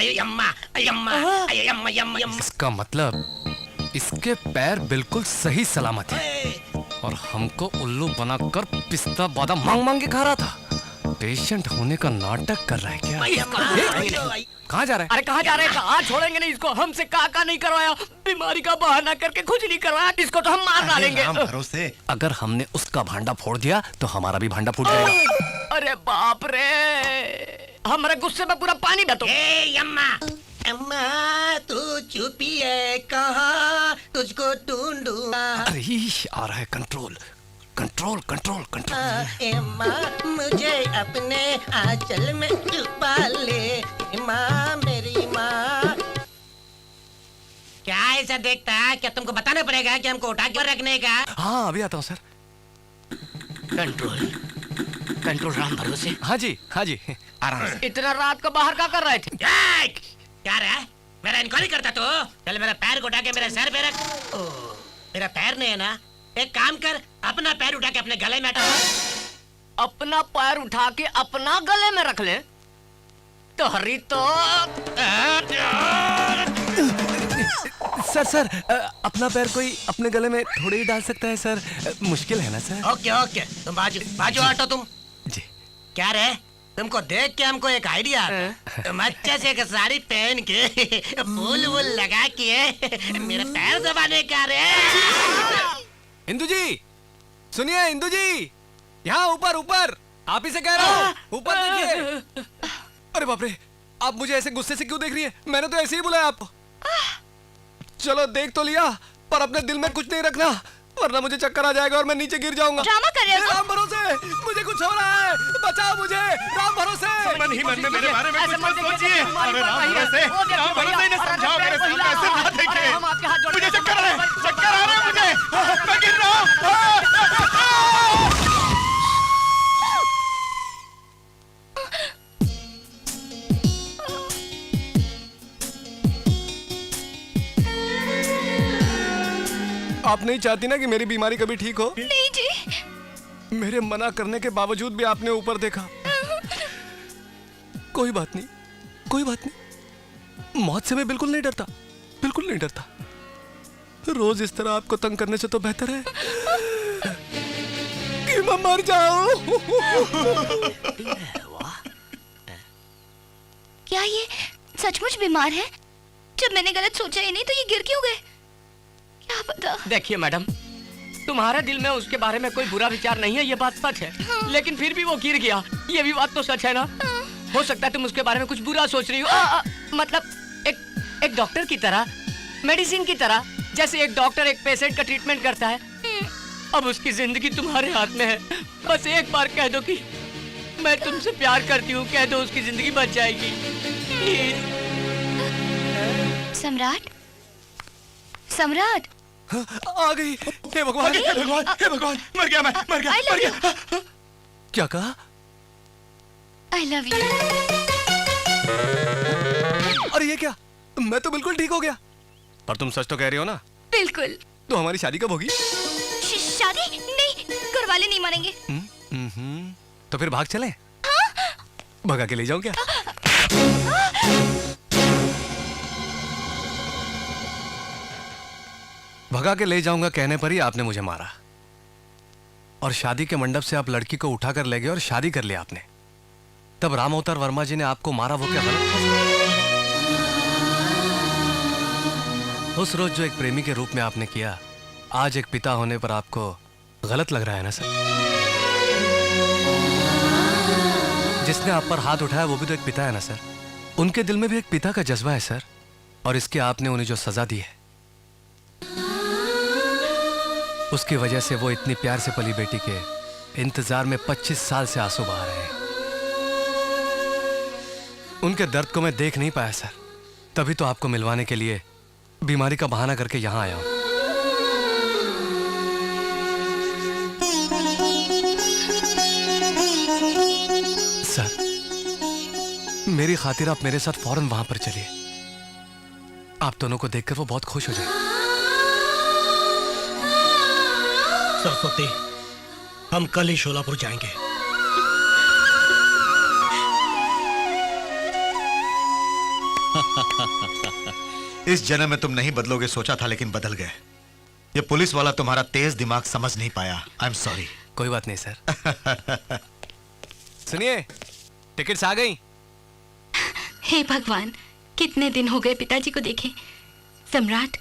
यम्मा, यम्मा, यम्मा, यम्मा, यम्मा। इसका मतलब इसके पैर बिल्कुल सही सलामत है और हमको उल्लू बनाकर पिस्ता बादाम मांग मांग के खा रहा था। पेशेंट होने का नाटक कर रहा है क्या? कहाँ जा रहा है? अरे कहाँ जा रहे हैं? कहाँ छोड़ेंगे नहीं इसको। हमसे का नहीं करवाया, बीमारी का बहाना करके कुछ नहीं करवाया, इसको तो हम मार डालेंगे। भरोसे अगर हमने उसका भांडा फोड़ दिया तो हमारा भी भांडा फूट जाएगा। अरे बाप रे, हमारे गुस्से में पूरा पानी बह। यम्मा, अम्मा तू चुपी है कहाँ, तुझको ढूंढूंगा। अरे आ रहा है कंट्रोल, कंट्रोल, कंट्रोल, कंट्रोल। अम्मा मुझे अपने आंचल में छुपा ले, माँ मेरी माँ। क्या ऐसा देखता है? क्या तुमको बताना पड़ेगा कि हमको उठा के रखने का? हाँ अभी आता हूँ सर। कंट्रोल, कंट्रोल राम भरोसे। हाँ जी, हाँ जी, आराम से। इतना रात को बाहर क्या कर रहे थे? क्या रहा है? मेरा इंक्वायरी करता तो? चल मेरा पैर को उठा के मेरे सर पे रख। मेरा पैर नहीं है ना? एक काम कर, अपना पैर उठा के अपने गले में हटा। अपना पैर उठा के अपना गले में रख ले तो हरी तो। सर अपना पैर कोई अपने गले में थोड़े ही डाल सकता है सर, मुश्किल है ना सर? ओके ओके, तुम बाजू हटो तुम जी। क्या रे, तुमको देख के हमको एक आइडिया, तुम अच्छे से एक साड़ी पहन के फूल वूल लगा के मेरे पैर दबाने का रे। इंदु जी सुनिए, इंदु जी यहाँ ऊपर ऊपर। आप ही से कह रहा हूँ, ऊपर देखिए। अरे बाप रे, आप मुझे ऐसे गुस्से से क्यों देख रही है? मैंने तो ऐसे ही बुलाया आपको। चलो देख तो लिया, पर अपने दिल में कुछ नहीं रखना, वरना मुझे चक्कर आ जाएगा और मैं नीचे गिर जाऊंगा। ड्रामा कर रहे हो? राम भरोसे, मुझे कुछ हो रहा है, बचाओ मुझे, राम भरोसे। मन ही मन में मेरे बारे में कुछ मत सोचिए। अरे राम भरोसे इन्हें समझाओ, मेरे सामने ऐसे ना देखें। मुझे चक्कर आ रहे हैं, चक्कर आ रहे हैं मुझे, मैं गिर रहा हूँ। आप नहीं चाहती ना कि मेरी बीमारी कभी ठीक हो? नहीं जी। मेरे मना करने के बावजूद भी आपने ऊपर देखा। कोई बात नहीं, कोई बात नहीं। मौत से मैं बिल्कुल नहीं डरता, बिल्कुल नहीं डरता। रोज इस तरह आपको तंग करने से तो बेहतर है कि मैं मर जाऊं। क्या ये सचमुच बीमार है? जब मैंने गलत सोचा ही नहीं तो ये गिर क्यों गए? क्या पता। देखिए मैडम, तुम्हारे दिल में उसके बारे में कोई बुरा विचार नहीं है, ये बात सच है। लेकिन फिर भी वो गिर गया, ये भी बात तो सच है ना? हो सकता है तुम उसके बारे में कुछ बुरा सोच रही हो। मतलब एक डॉक्टर की तरह, मेडिसिन की तरह, जैसे एक डॉक्टर एक पेशेंट का ट्रीटमेंट करता है। अब उसकी जिंदगी तुम्हारे हाथ में है। बस एक बार कह दो कि मैं तुमसे प्यार करती हूँ, कह दो, उसकी जिंदगी बच जाएगी। प्लीज। सम्राट, सम्राट आ गई। हे भगवान, हे भगवान, हे भगवान, मर गया मैं, मर गया, मर गया। क्या कहा? I love you. अरे ये क्या? मैं तो बिल्कुल ठीक हो गया। पर तुम सच तो कह रही हो ना? बिल्कुल। तो हमारी शादी कब होगी? शादी नहीं, घर वाले नहीं मानेंगे। तो फिर भाग चले? भगा के ले जाऊं क्या? भगा के ले जाऊंगा कहने पर ही आपने मुझे मारा, और शादी के मंडप से आप लड़की को उठाकर ले गए और शादी कर लिया आपने। तब राम अवतार वर्मा जी ने आपको मारा, वो क्या गलत था? उस रोज जो एक प्रेमी के रूप में आपने किया, आज एक पिता होने पर आपको गलत लग रहा है ना सर? जिसने आप पर हाथ उठाया वो भी तो एक पिता है ना सर? उनके दिल में भी एक पिता का जज्बा है सर, और इसके आपने उन्हें जो सजा दी है, उसकी वजह से वो इतनी प्यार से पली बेटी के इंतजार में 25 साल से आंसू बहा रहे हैं। उनके दर्द को मैं देख नहीं पाया सर, तभी तो आपको मिलवाने के लिए बीमारी का बहाना करके यहां आया हूं। सर, मेरी खातिर आप मेरे साथ फौरन वहां पर चलिए। आप दोनों को देखकर वो बहुत खुश हो जाए। सरस्वती, हम कल ही शोलापुर जाएंगे। इस जन्म में तुम नहीं बदलोगे सोचा था, लेकिन बदल गए। ये पुलिस वाला तुम्हारा तेज दिमाग समझ नहीं पाया। I am sorry. कोई बात नहीं सर। सुनिए, टिकट्स आ गई। हे भगवान, कितने दिन हो गए पिताजी को देखे। सम्राट,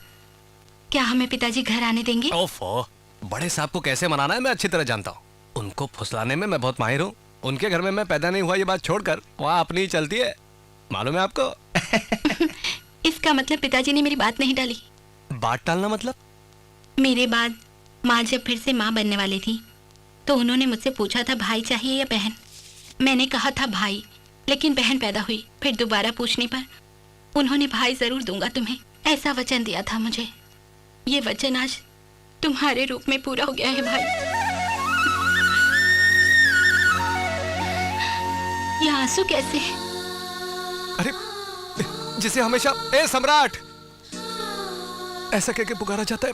क्या हमें पिताजी घर आने देंगे? ओफो, बड़े साहब को कैसे मनाना है मैं अच्छी तरह जानता हूँ। उनको फुसलाने में मैं बहुत माहिर हूँ। उनके घर में मैं पैदा नहीं हुआ ये बात छोड़कर वहाँ अपनी ही चलती है, मालूम है आपको? इसका मतलब पिताजी ने मेरी बात नहीं डाली। बात टालना मतलब? मेरे बाद माँ जब फिर से माँ बनने वाली थी तो उन्होंने मुझसे पूछा था भाई चाहिए या बहन। मैंने कहा था भाई, लेकिन बहन पैदा हुई। फिर दोबारा पूछने पर उन्होंने भाई जरूर दूंगा तुम्हें, ऐसा वचन दिया था मुझे। ये वचन आज तुम्हारे रूप में पूरा हो गया है भाई। ये आंसू कैसे? अरे जिसे हमेशा ए सम्राट ऐसा कह के पुकारा जाता है,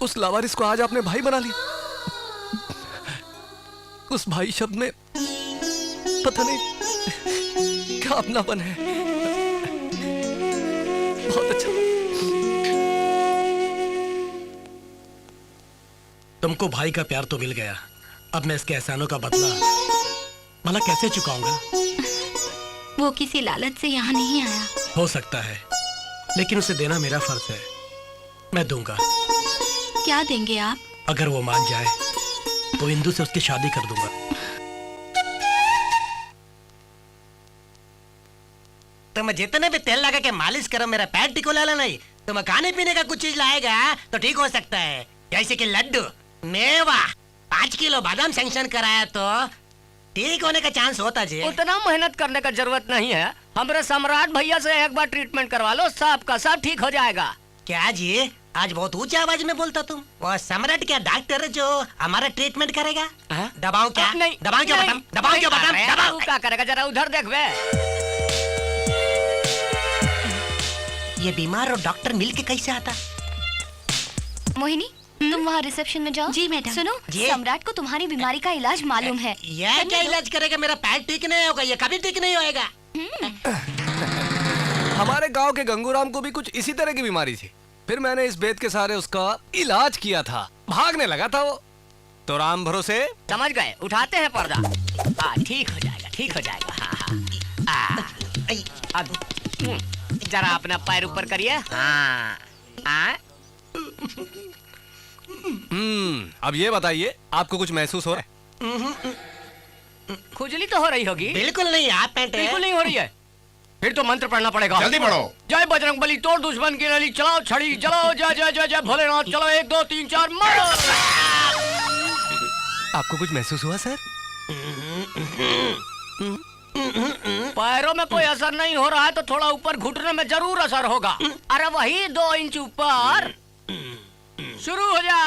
उस लावारिस को आज आपने भाई बना लिया। उस भाई शब्द में पता नहीं क्या अपनापन है। बहुत अच्छा। तुमको भाई का प्यार तो मिल गया, अब मैं इसके एहसानों का बदला भला कैसे चुकाऊंगा? वो किसी लालच से यहाँ नहीं आया। हो सकता है, लेकिन उसे देना मेरा फर्ज है। मैं दूंगा। क्या देंगे आप? अगर वो मान जाए तो इंदु से उसकी शादी कर दूंगा। तुम जितने भी तेल लगा के मालिश करो, मेरा पैर टिको लाला नहीं। तुम खाने पीने का कुछ चीज लाएगा तो ठीक हो सकता है, जैसे कि लड्डू, मेवा, 5 किलो बादाम सैंक्शन कराया तो ठीक होने का चांस होता जी। उतना मेहनत करने का जरूरत नहीं है, हमारे सम्राट भैया से एक बार ट्रीटमेंट करवा लो, सब का सब ठीक हो जाएगा। क्या जी, आज बहुत ऊंची आवाज में बोलता तुम? वो सम्राट क्या डॉक्टर है जो हमारा ट्रीटमेंट करेगा? दबाओ क्या? नहीं, दबाओ क्यों बटन? दबाओ क्यों बटन? दबाओ। क्या करेगा, जरा उधर देख बे। ये बीमार और डॉक्टर मिलके कैसे आता? मोहिनी, तुम वहाँ रिसेप्शन में जाओ। जी मैडम। सुनो, सम्राट को तुम्हारी बीमारी का इलाज मालूम है। यह क्या इलाज करेगा? मेरा पैर ठीक नहीं होगा, ये कभी ठीक नहीं होएगा। हमारे गांव के गंगूराम को भी कुछ इसी तरह की बीमारी थी, फिर मैंने इस बेत के सहारे उसका इलाज किया था, भागने लगा था वो, तो राम भरोसे। समझ गए, उठाते हैं पर्दा। ठीक हो जाएगा, ठीक हो जाएगा। जरा अपना पैर ऊपर करिए। अब ये बताइए, आपको कुछ महसूस हो रहा है? खुजली तो हो रही होगी। बिल्कुल नहीं, आप पैंट बिल्कुल नहीं हो रही है। फिर तो मंत्र पढ़ना पड़ेगा। जल्दी पढ़ो। जय बजरंग बली, तोड़ दुश्मन की नली, चलाओ छड़ी, चलो जय जय जय जय भोलेनाथ, चलो 1 2 3 4 मारो। आपको कुछ महसूस हुआ सर? पैरों में कोई असर नहीं हो रहा है तो थोड़ा ऊपर घुटने में जरूर असर होगा। अरे वही 2 इंच ऊपर। शुरू हो जा।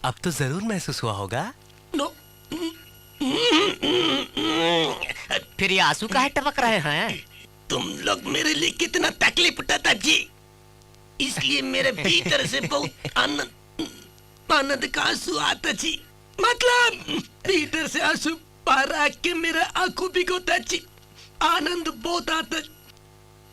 अब तो जरूर महसूस हुआ होगा। फिर ये आंसू काहे टपक रहे हैं? तुम लोग मेरे लिए कितना तकलीफ उठाता जी, इसलिए मेरे भीतर से बहुत आनंद का आंसू आता जी। मतलब भीतर से आंसू बाहर आके मेरा आंखों भिगोता जी। आनंद बहुत आता,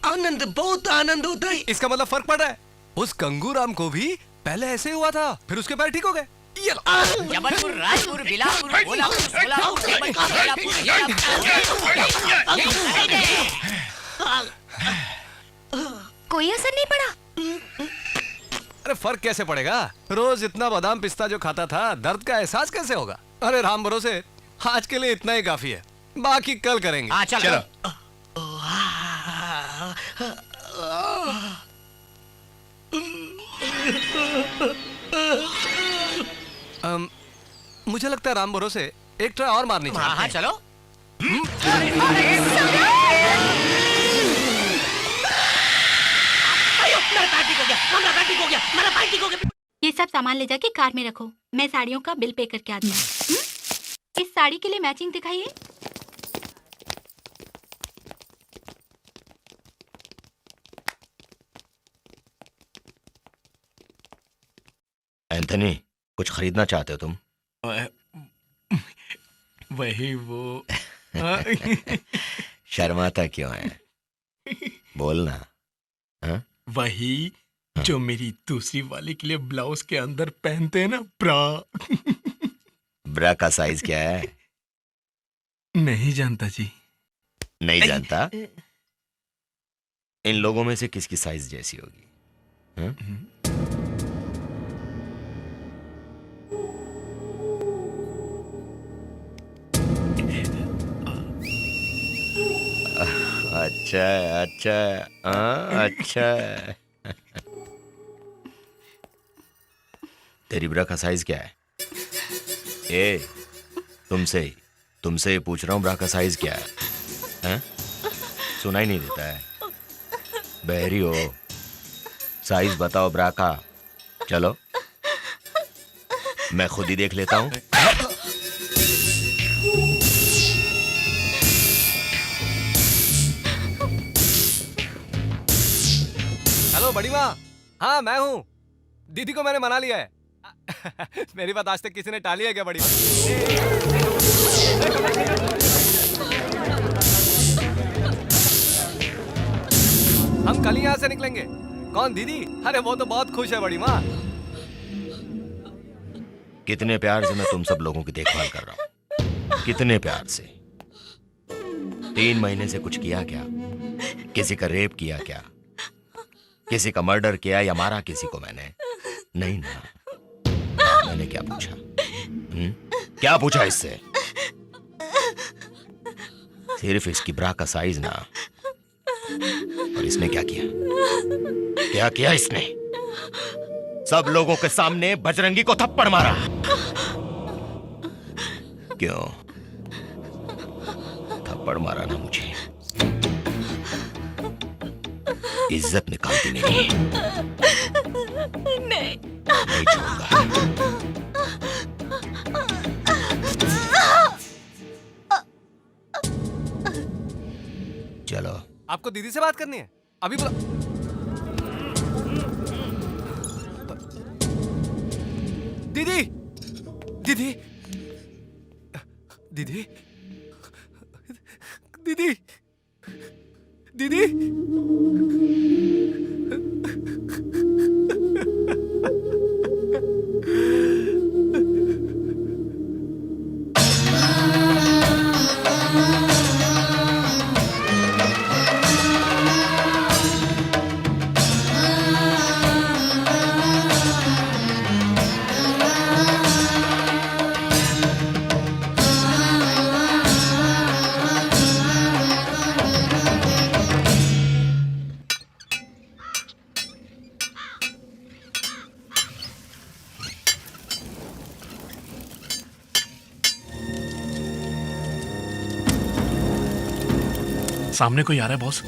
आनंद बहुत आनंद होता है। इसका मतलब फर्क पड़ रहा है। उस गंगूराम को भी पहले ऐसे हुआ था, फिर उसके पैर ठीक हो गए। जबलपुर, रायपुर, बिलासपुर, भोलापुर, सोलापुर, कोई असर नहीं पड़ा। अरे फर्क कैसे पड़ेगा? रोज इतना बादाम पिस्ता जो खाता था, दर्द का एहसास कैसे होगा? अरे राम भरोसे, आज के लिए इतना ही काफी है, बाकी कल करेंगे। चलो। मुझे लगता है राम भरोसे एक ट्राई और मारनी चाहिए। हाँ चलो। ये सब सामान ले जाके कार में रखो, मैं साड़ियों का बिल पे करके आती हूँ। इस साड़ी के लिए मैचिंग दिखाइए। एंथनी, कुछ खरीदना चाहते हो तुम? वही वो। शर्माता क्यों है? बोलना। हाँ? वही जो मेरी दूसरी वाली के लिए ब्लाउज के अंदर पहनते हैं ना, ब्रा। ब्रा का साइज क्या है? नहीं जानता जी। नहीं जानता? इन लोगों में से किसकी साइज जैसी होगी? हाँ? अच्छा अच्छा, अच्छा। तेरी ब्रा का साइज क्या है? तुमसे पूछ रहा हूँ, ब्रा का साइज क्या है? हैं? सुनाई नहीं देता है? बहरी हो? साइज बताओ ब्रा का। चलो मैं खुद ही देख लेता हूँ। हेलो बड़ी माँ। हाँ मैं हूँ। दीदी को मैंने मना लिया है। मेरी बात आज तक किसी ने टाली है क्या बड़ी माँ? हम कल ही यहाँ से निकलेंगे। कौन दीदी? अरे वो तो बहुत खुश है बड़ी माँ। कितने प्यार से मैं तुम सब लोगों की देखभाल कर रहा हूँ, कितने प्यार से। 3 महीने से कुछ किया क्या? किसी का रेप किया क्या? किसी का मर्डर किया या मारा किसी को मैंने? नहीं ना। मैंने क्या पूछा? क्या पूछा इससे? सिर्फ इसकी ब्रा का साइज ना। और इसने क्या किया? क्या किया इसने? सब लोगों के सामने बजरंगी को थप्पड़ मारा। क्यों थप्पड़ मारा ना मुझे? इज्जत निकालती नहीं। नहीं छोड़ूंगा। चलो। आपको दीदी से बात करनी है? अभी बुला। दीदी, दीदी, दीदी, दीदी, दीदी। सामने कोई आ रहा है बॉस।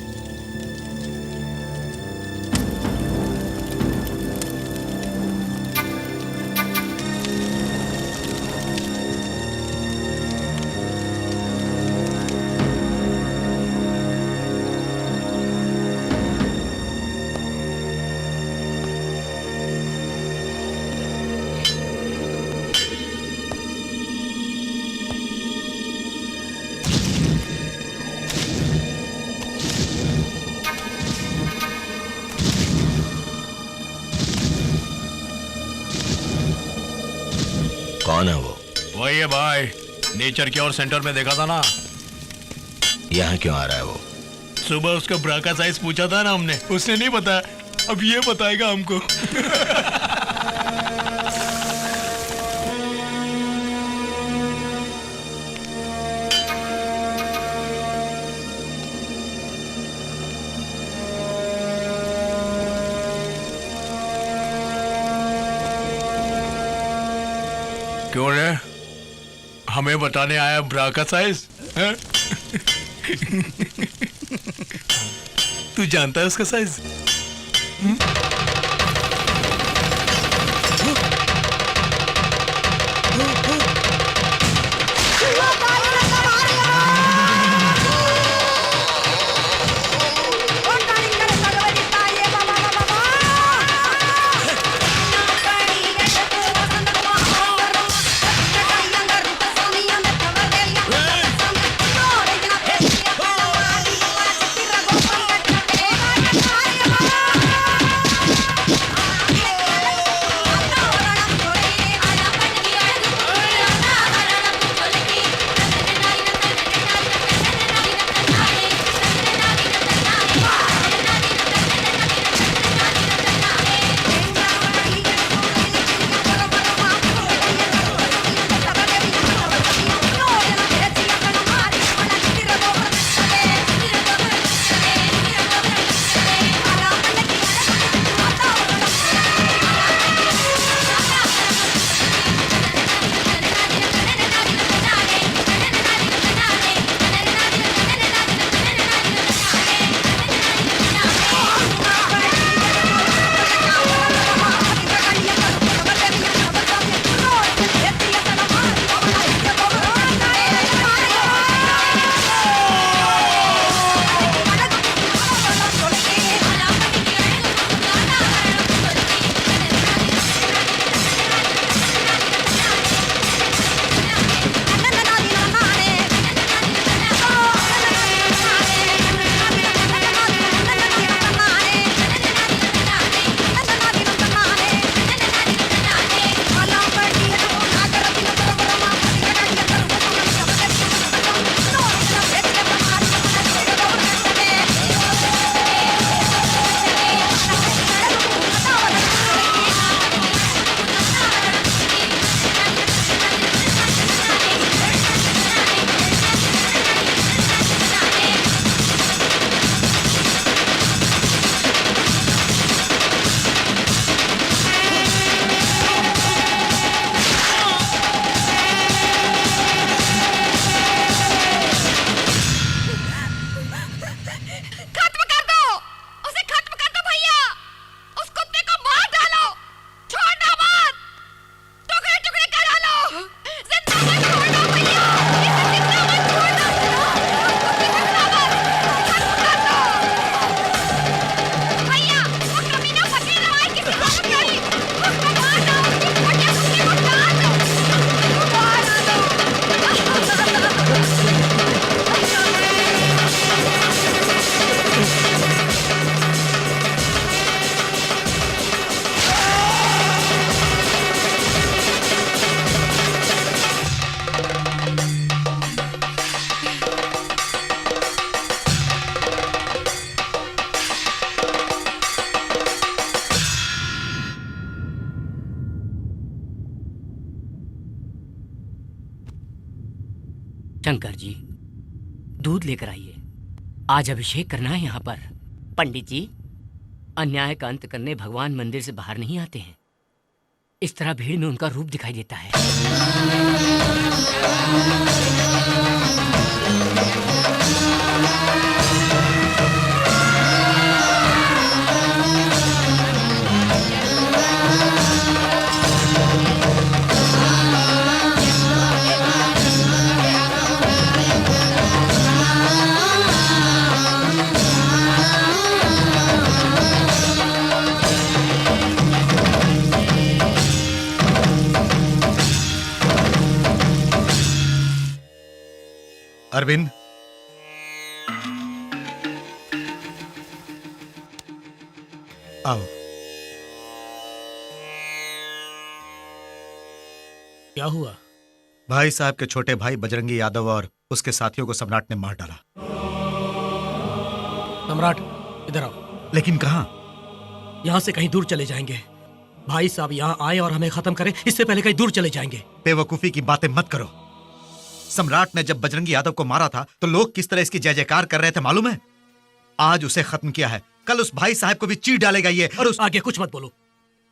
कौन है वो? वही है भाई, नेचर के और सेंटर में देखा था ना। यहाँ क्यों आ रहा है वो? सुबह उसका ब्रा का साइज पूछा था ना हमने, उसने नहीं बताया। अब ये बताएगा हमको। क्यों रे, हमें बताने आया ब्रा का साइज? तू जानता है उसका साइज? Hey! लेकर आइए। आज अभिषेक करना है यहाँ पर। पंडित जी, अन्याय का अंत करने भगवान मंदिर से बाहर नहीं आते हैं। इस तरह भीड़ में उनका रूप दिखाई देता है। अरविंद, आओ। क्या हुआ? भाई साहब के छोटे भाई बजरंगी यादव और उसके साथियों को सम्राट ने मार डाला। सम्राट, इधर आओ। लेकिन कहां? यहाँ से कहीं दूर चले जाएंगे। भाई साहब यहाँ आए और हमें खत्म करें, इससे पहले कहीं दूर चले जाएंगे। बेवकूफी की बातें मत करो। सम्राट ने जब बजरंगी यादव को मारा था तो लोग किस तरह इसकी जय जयकार कर रहे थे मालूम है? आज उसे खत्म किया है, कल उस भाई साहब को भी चीर डालेगा ये। और उस आगे कुछ मत बोलो।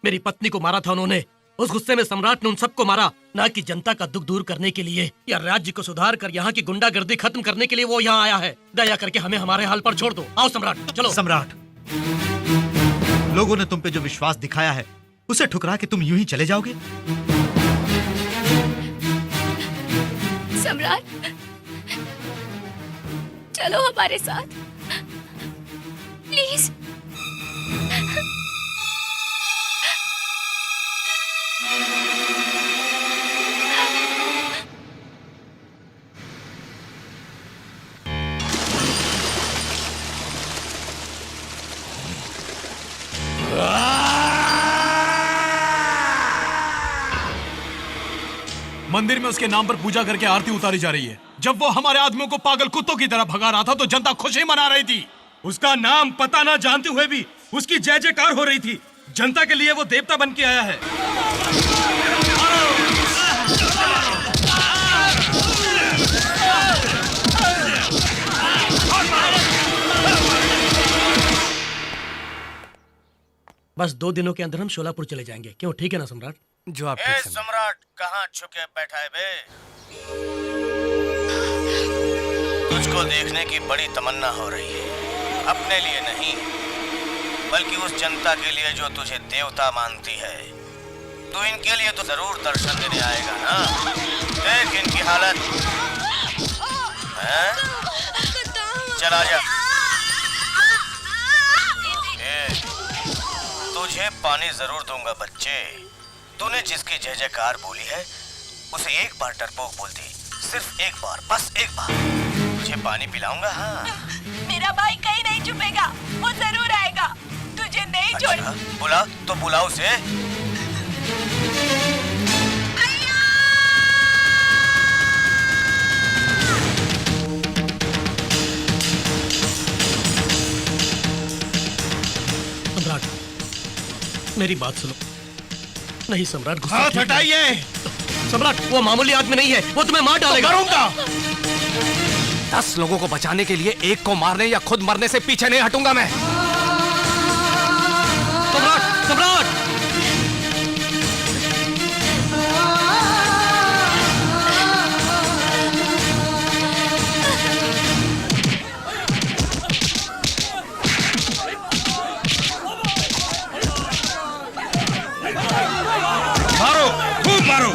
मेरी पत्नी को मारा था उन्होंने। उस गुस्से में सम्राट ने उन सबको मारा, ना कि जनता का दुख दूर करने के लिए या राज्य को सुधार कर यहाँ की गुंडागर्दी खत्म करने के लिए वो यहाँ आया है। दया करके हमें हमारे हाल पर छोड़ दो। आओ सम्राट, चलो। सम्राट, लोगों ने तुम पे जो विश्वास दिखाया है उसे ठुकरा के तुम यूं ही चले जाओगे? सम्राट, चलो हमारे साथ प्लीज। मंदिर में उसके नाम पर पूजा करके आरती उतारी जा रही है। जब वो हमारे आदमियों को पागल कुत्तों की तरह भगा रहा था तो जनता खुशी मना रही थी। उसका नाम पता ना जानते हुए भी उसकी जय जयकार हो रही थी। जनता के लिए वो देवता बन के आया है। बस 2 दिनों के अंदर हम शोलापुर चले जाएंगे। क्यों, ठीक है ना सम्राट? जो आप सम्राट, कहाँ छुपके बैठा है बे? तुझको देखने की बड़ी तमन्ना हो रही है, अपने लिए नहीं बल्कि उस जनता के लिए जो तुझे देवता मानती है। तू इनके लिए तो जरूर दर्शन देने आएगा ना? देख इनकी हालत है? चला जा। तुझे पानी जरूर दूंगा बच्चे। तूने जिसकी जय जयकार बोली है उसे एक बार डरपोक बोल दी, सिर्फ एक बार, बस एक बार। तुझे पानी पिलाऊंगा। हाँ, मेरा भाई कहीं नहीं छुपेगा, वो जरूर आएगा। तुझे नहीं छोड़। बुला तो बुला उसे। सम्राट, मेरी बात सुनो। नहीं सम्राट, गुस्सा हाथ हटाइए। सम्राट, वो मामूली आदमी नहीं है, वो तुम्हें मार डालेगा। तो करूंगा। 10 लोगों को बचाने के लिए एक को मारने या खुद मरने से पीछे नहीं हटूंगा मैं। सम्राट, सम्राट! मारो, खूब मारो,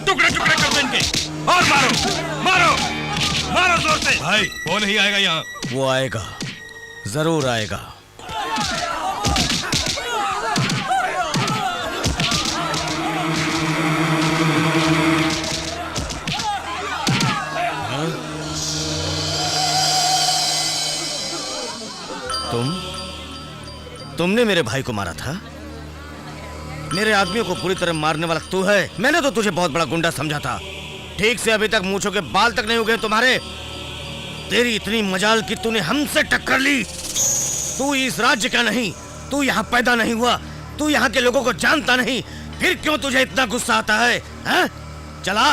टुकड़े टुकड़े कर दो इनके। और मारो, मारो, मारो जोर से। भाई, वो नहीं आएगा यहाँ। वो आएगा, जरूर आएगा। तुमने मेरे भाई को मारा था? मेरे आदमियों को पूरी तरह मारने वाला तू है? मैंने तो तुझे बहुत बड़ा गुंडा समझा था। ठीक से अभी तक मूंछों के बाल तक नहीं उगे तुम्हारे। तेरी इतनी मजाल कि तूने हमसे टक्कर ली। तू इस राज्य का नहीं, तू यहाँ पैदा नहीं हुआ, तू यहाँ के लोगों को जानता नहीं, फिर क्यों तुझे इतना गुस्सा आता है? हैं? चला,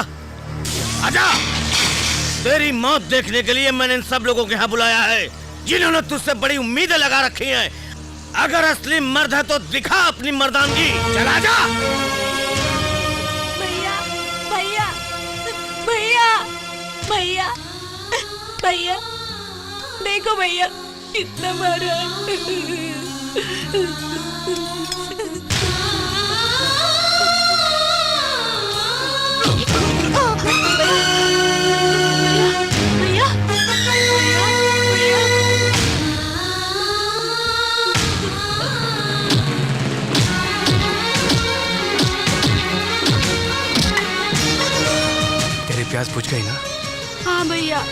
आजा। तेरी मौत देखने के लिए मैंने इन सब लोगों के यहाँ बुलाया है, जिन्होंने तुझसे बड़ी उम्मीदें लगा रखी हैं। अगर असली मर्द है तो दिखा अपनी मर्दानगी। चला जा। भैया भैया भैया भैया भैया देखो भैया कितना मारा भैया तेरी प्यास बुझ गई ना? हाँ भैया।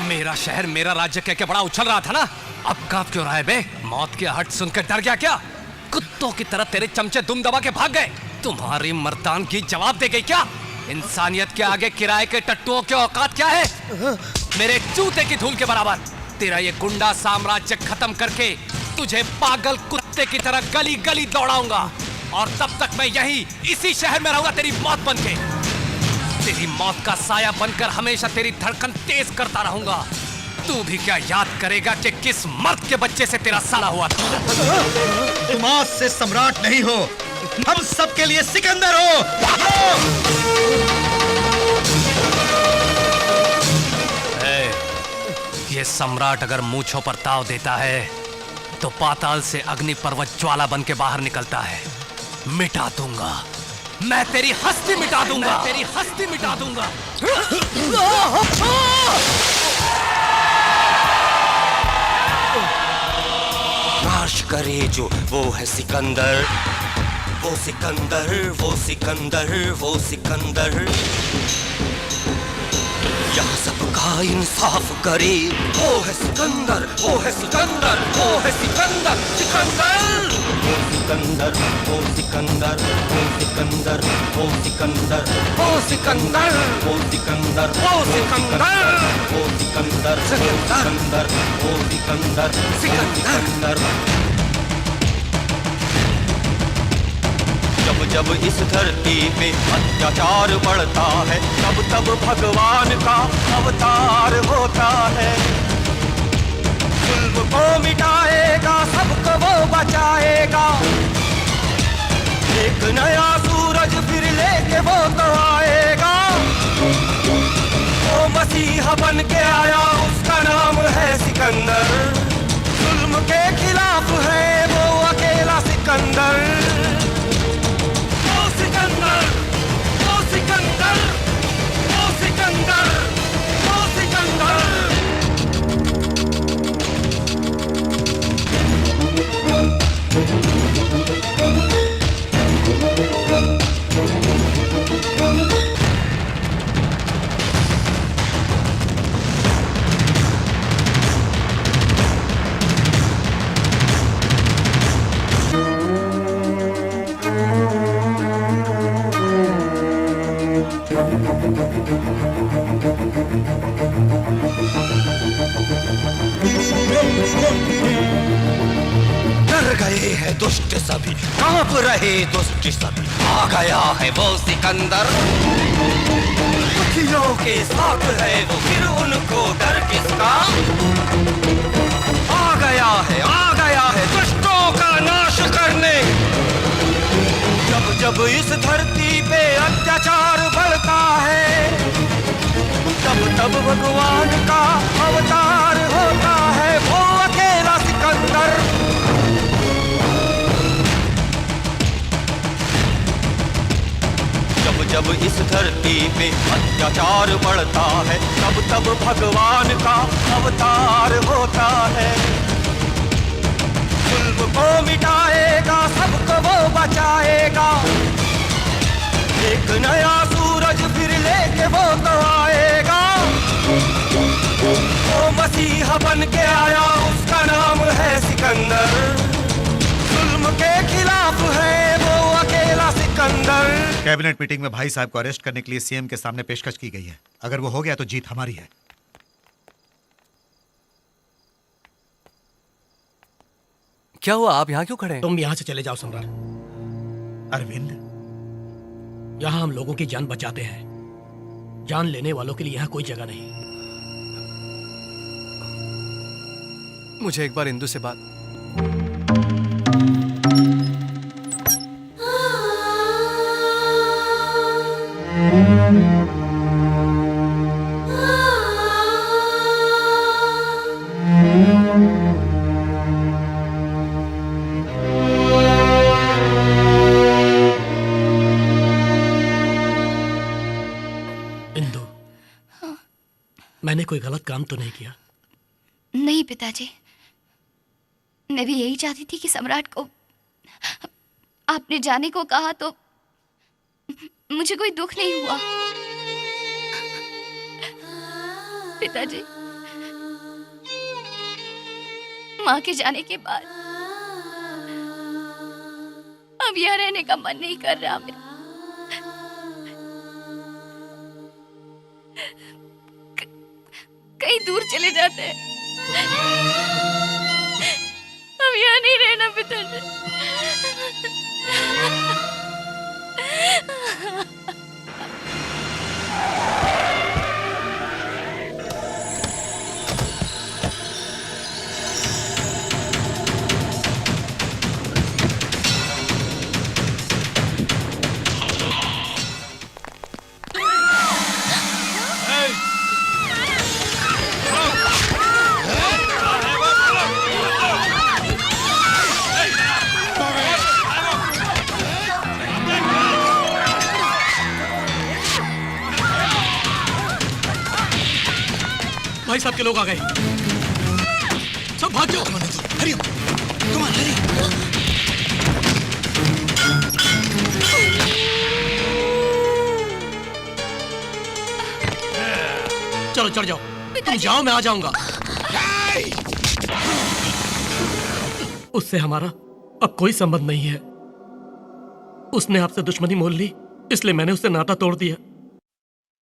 मेरा शहर मेरा राज्य कह के बड़ा उछल रहा था ना, अब कांप क्यों रहा है बे? मौत की आहट सुनकर डर गया क्या? कुत्तों की तरह तेरे चमचे दुम दबा के भाग गए। तुम्हारी मर्दानगी जवाब दे गई क्या? इंसानियत के आगे किराए के टट्टुओं की औकात क्या है? मेरे जूते की धूल के बराबर। तेरा ये गुंडा साम्राज्य खत्म करके तुझे पागल कुत्ते की तरह गली गली दौड़ाऊंगा, और तब तक मैं यही इसी शहर में रहूंगा तेरी मौत बनके। तेरी मौत का साया बनकर हमेशा तेरी धड़कन तेज करता रहूंगा। तू भी क्या याद करेगा कि किस मर्द के बच्चे से तेरा साला हुआ था? तुम आज से सम्राट नहीं हो, हम सबके लिए सिकंदर हो। ये सम्राट अगर मूंछों पर ताव देता है तो पाताल से अग्नि पर्वत ज्वाला बन के बाहर निकलता है। मिटा दूंगा मैं, तेरी हस्ती मिटा दूंगा, तेरी हस्ती मिटा दूंगा। नाश करे जो वो है सिकंदर, वो सिकंदर, वो सिकंदर, वो सिकंदर। यहाँ सबका इंसाफ करे, वो है सिकंदर, वो है सिकंदर, वो है सिकंदर, सिकंदर। वो सिकंदर, वो सिकंदर, वो सिकंदर, वो सिकंदर, वो सिकंदर, वो सिकंदर, वो सिकंदर, वो सिकंदर, सिकंदर, वो सिकंदर, सिकंदर। जब जब इस धरती पे अत्याचार बढ़ता है, तब तब भगवान का अवतार होता है। जुल्म को मिटाएगा, सबको वो बचाएगा। एक नया सूरज फिर लेके वो तो आएगा। वो मसीहा बन के आया, उसका नाम है सिकंदर। जुल्म के खिलाफ है वो अकेला सिकंदर। सिकंदर, वो सिकंदर, वो सिकंदर, वो सिकंदर। दुष्ट सभी, कांप रहे दुष्ट सभी। आ गया है वो सिकंदर, दुखियों के साथ है वो, फिर उनको डर किसका। आ गया है दुष्टों का नाश करने। जब जब इस धरती पे अत्याचार बढ़ता है, तब तब भगवान का अवतार होता है वो अकेला सिकंदर। जब जब इस धरती पे अत्याचार बढ़ता है, तब तब भगवान का अवतार होता है। जुल्म को मिटाएगा, सबको वो बचाएगा। एक नया सूरज फिर लेके वो तो आएगा। वो मसीहा बन के आया, उसका नाम है सिकंदर। जुल्म के खिलाफ है वो अकेला सिकंदर। कैबिनेट मीटिंग में भाई साहब को अरेस्ट करने के लिए सीएम के सामने पेशकश की गई है। अगर वो हो गया तो जीत हमारी है। क्या हुआ, आप यहाँ क्यों खड़े हैं? तुम यहाँ से चले जाओ सम्राट। अरविंद, यहाँ हम लोगों की जान बचाते हैं, जान लेने वालों के लिए यहाँ कोई जगह नहीं। मुझे एक बार इंदु से बात। इंदु, मैंने कोई गलत काम तो नहीं किया? नहीं पिताजी, मैं भी यही चाहती थी कि सम्राट को आपने जाने को कहा तो मुझे कोई दुख नहीं हुआ। पिताजी, माँ के जाने के बाद अब यहाँ रहने का मन नहीं कर रहा मेरा। कहीं दूर चले जाते हैं, अब यहाँ नहीं रहना पिताजी। भाई साहब के लोग आ गए, सब भाग जाओ। हरी चलो चढ़ जाओ, तुम जाओ मैं आ जाऊंगा। उससे हमारा अब कोई संबंध नहीं है। उसने आपसे दुश्मनी मोल ली, इसलिए मैंने उससे नाता तोड़ दिया।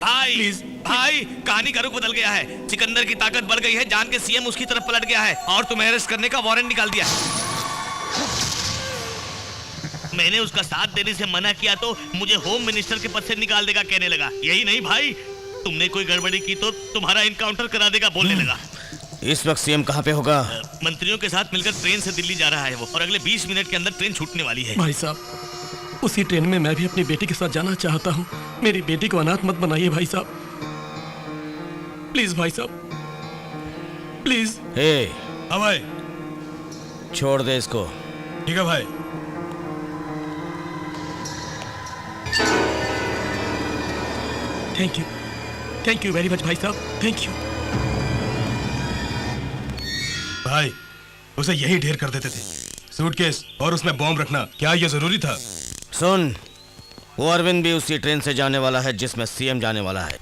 भाई भाई, कहानी का रुख बदल गया है। सिकंदर की ताकत बढ़ गई है, जान के सीएम उसकी तरफ पलट गया है और तुम्हें अरेस्ट करने का वारंट निकाल दिया। मैंने उसका साथ देने से मना किया तो मुझे होम मिनिस्टर के पद से निकाल देगा कहने लगा। यही नहीं भाई, तुमने कोई गड़बड़ी की तो तुम्हारा इनकाउंटर करा देगा बोलने लगा। इस वक्त सीएम कहाँ पे होगा? मंत्रियों के साथ मिलकर ट्रेन से दिल्ली जा रहा है वो, और अगले 20 मिनट के अंदर ट्रेन छूटने वाली है। भाई साहब, उसी ट्रेन में मैं भी अपनी बेटी के साथ जाना चाहता हूँ। मेरी बेटी को अनाथ मत बनाइए भाई साहब, प्लीज भाई साहब, प्लीज। हे, हाँ भाई, छोड़ दे इसको। ठीक है भाई। थैंक यू वेरी मच भाई साहब, थैंक यू। भाई, उसे यही ढेर कर देते थे, सूटकेस और उसमें बॉम्ब रखना क्या ये जरूरी था? सुन, वो अरविंद भी उसी ट्रेन से जाने वाला है जिसमें सीएम जाने वाला है।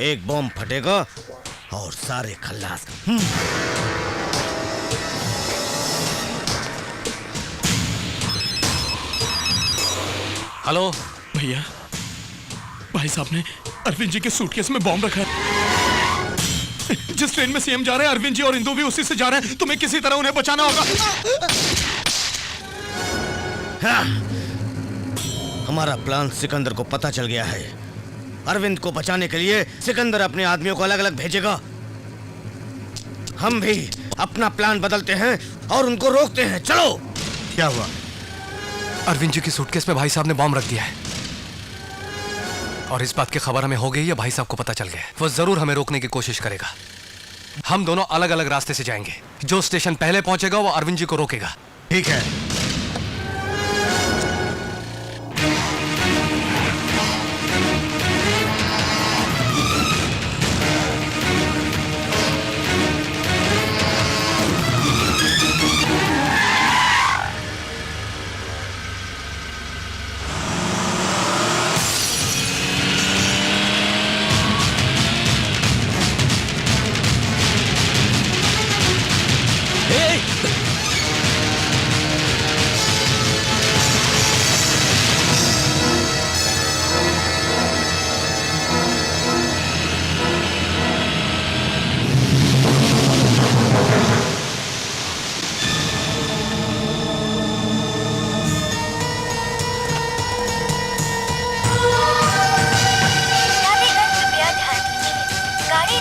एक बॉम्ब फटेगा और सारे खल्लास। हेलो भैया, भाई साहब ने अरविंद जी के सूटकेस में बॉम्ब रखा है। जिस ट्रेन में सीएम जा रहे हैं, अरविंद जी और इंदु भी उसी से जा रहे हैं। तुम्हें किसी तरह उन्हें बचाना होगा। हाँ। हमारा प्लान सिकंदर को पता चल गया है। अरविंद को बचाने के लिए सिकंदर अपने आदमियों को अलग अलग भेजेगा। हम भी अपना प्लान बदलते हैं और उनको रोकते हैं। चलो। क्या हुआ? अरविंद जी की सूटकेस में भाई साहब ने बॉम्ब रख दिया है और इस बात की खबर हमें हो गई है, भाई साहब को पता चल गया है। वो जरूर हमें रोकने की कोशिश करेगा। हम दोनों अलग अलग रास्ते से जाएंगे। जो स्टेशन पहले पहुंचेगा वो अरविंद जी को रोकेगा। ठीक है।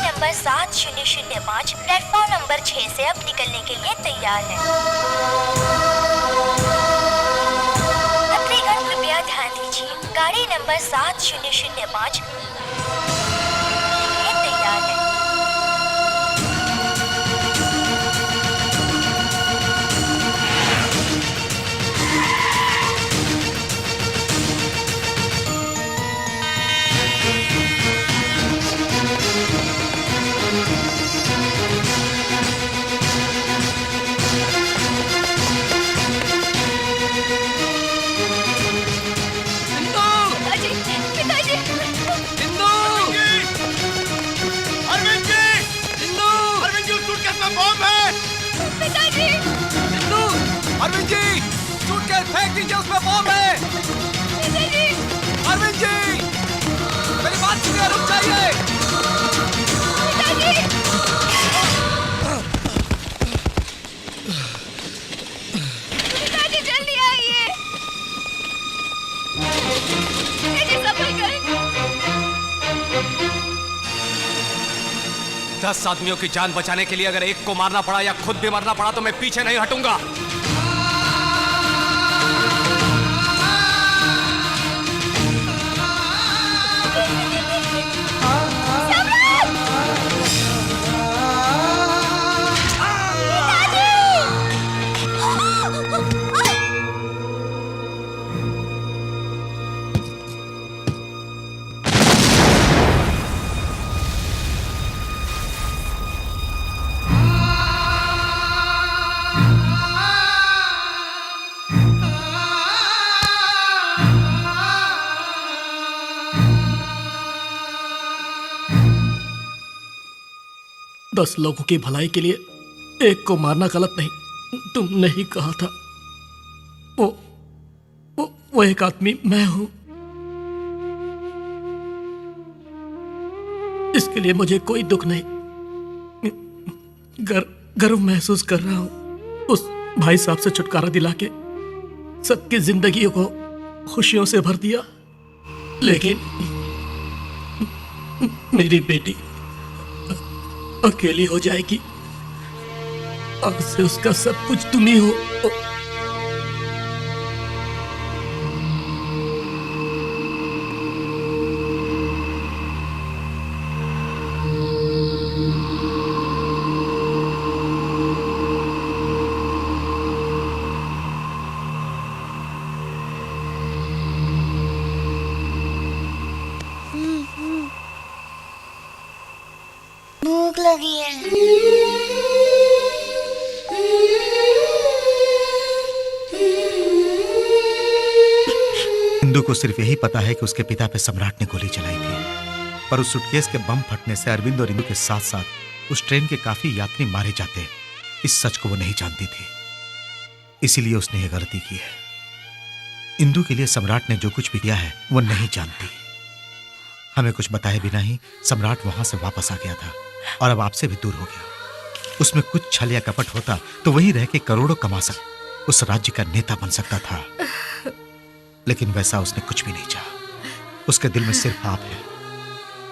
नंबर 7005 प्लेटफॉर्म नंबर 6 से अब निकलने के लिए तैयार है। यात्रीगण कृपया ध्यान दीजिए, गाड़ी नंबर 7005 ये तैयार है। अरविंद जी, सूटकेस फेंक दीजिए, उसमें बॉम्ब है। अरविंद जी, मेरी बात सुनिए, रुक जाइए। पिताजी जल्दी आइए। पिताजी संभल कर। 10 आदमियों की जान बचाने के लिए अगर एक को मारना पड़ा या खुद भी मरना पड़ा तो मैं पीछे नहीं हटूंगा। दस लोगों की भलाई के लिए एक को मारना गलत नहीं, तुमने ही कहा था। वो एक आदमी मैं हूं। इसके लिए मुझे कोई दुख नहीं, गर्व महसूस कर रहा हूं। उस भाई साहब से छुटकारा दिला के सबकी जिंदगियों को खुशियों से भर दिया, लेकिन मेरी बेटी अकेली हो जाएगी। आज से उसका सब कुछ तुम ही हो। भूख लगी है। इंदु को सिर्फ यही पता है कि उसके पिता पे सम्राट ने गोली चलाई थी, पर उस सूटकेस के बम फटने से अरविंद और इंदु के साथ साथ उस ट्रेन के काफी यात्री मारे जाते। इस सच को वो नहीं जानती थी, इसीलिए उसने ये गलती की है। इंदु के लिए सम्राट ने जो कुछ भी किया है वो नहीं जानती। हमें कुछ बताए बिना ही सम्राट वहां से वापस आ गया था और अब आपसे भी दूर हो गया। उसमें कुछ छल या कपट होता तो वहीं रह के करोड़ों कमा सकता, उस राज्य का नेता बन सकता था। लेकिन वैसा उसने कुछ भी नहीं चाहा। उसके दिल में सिर्फ आप है,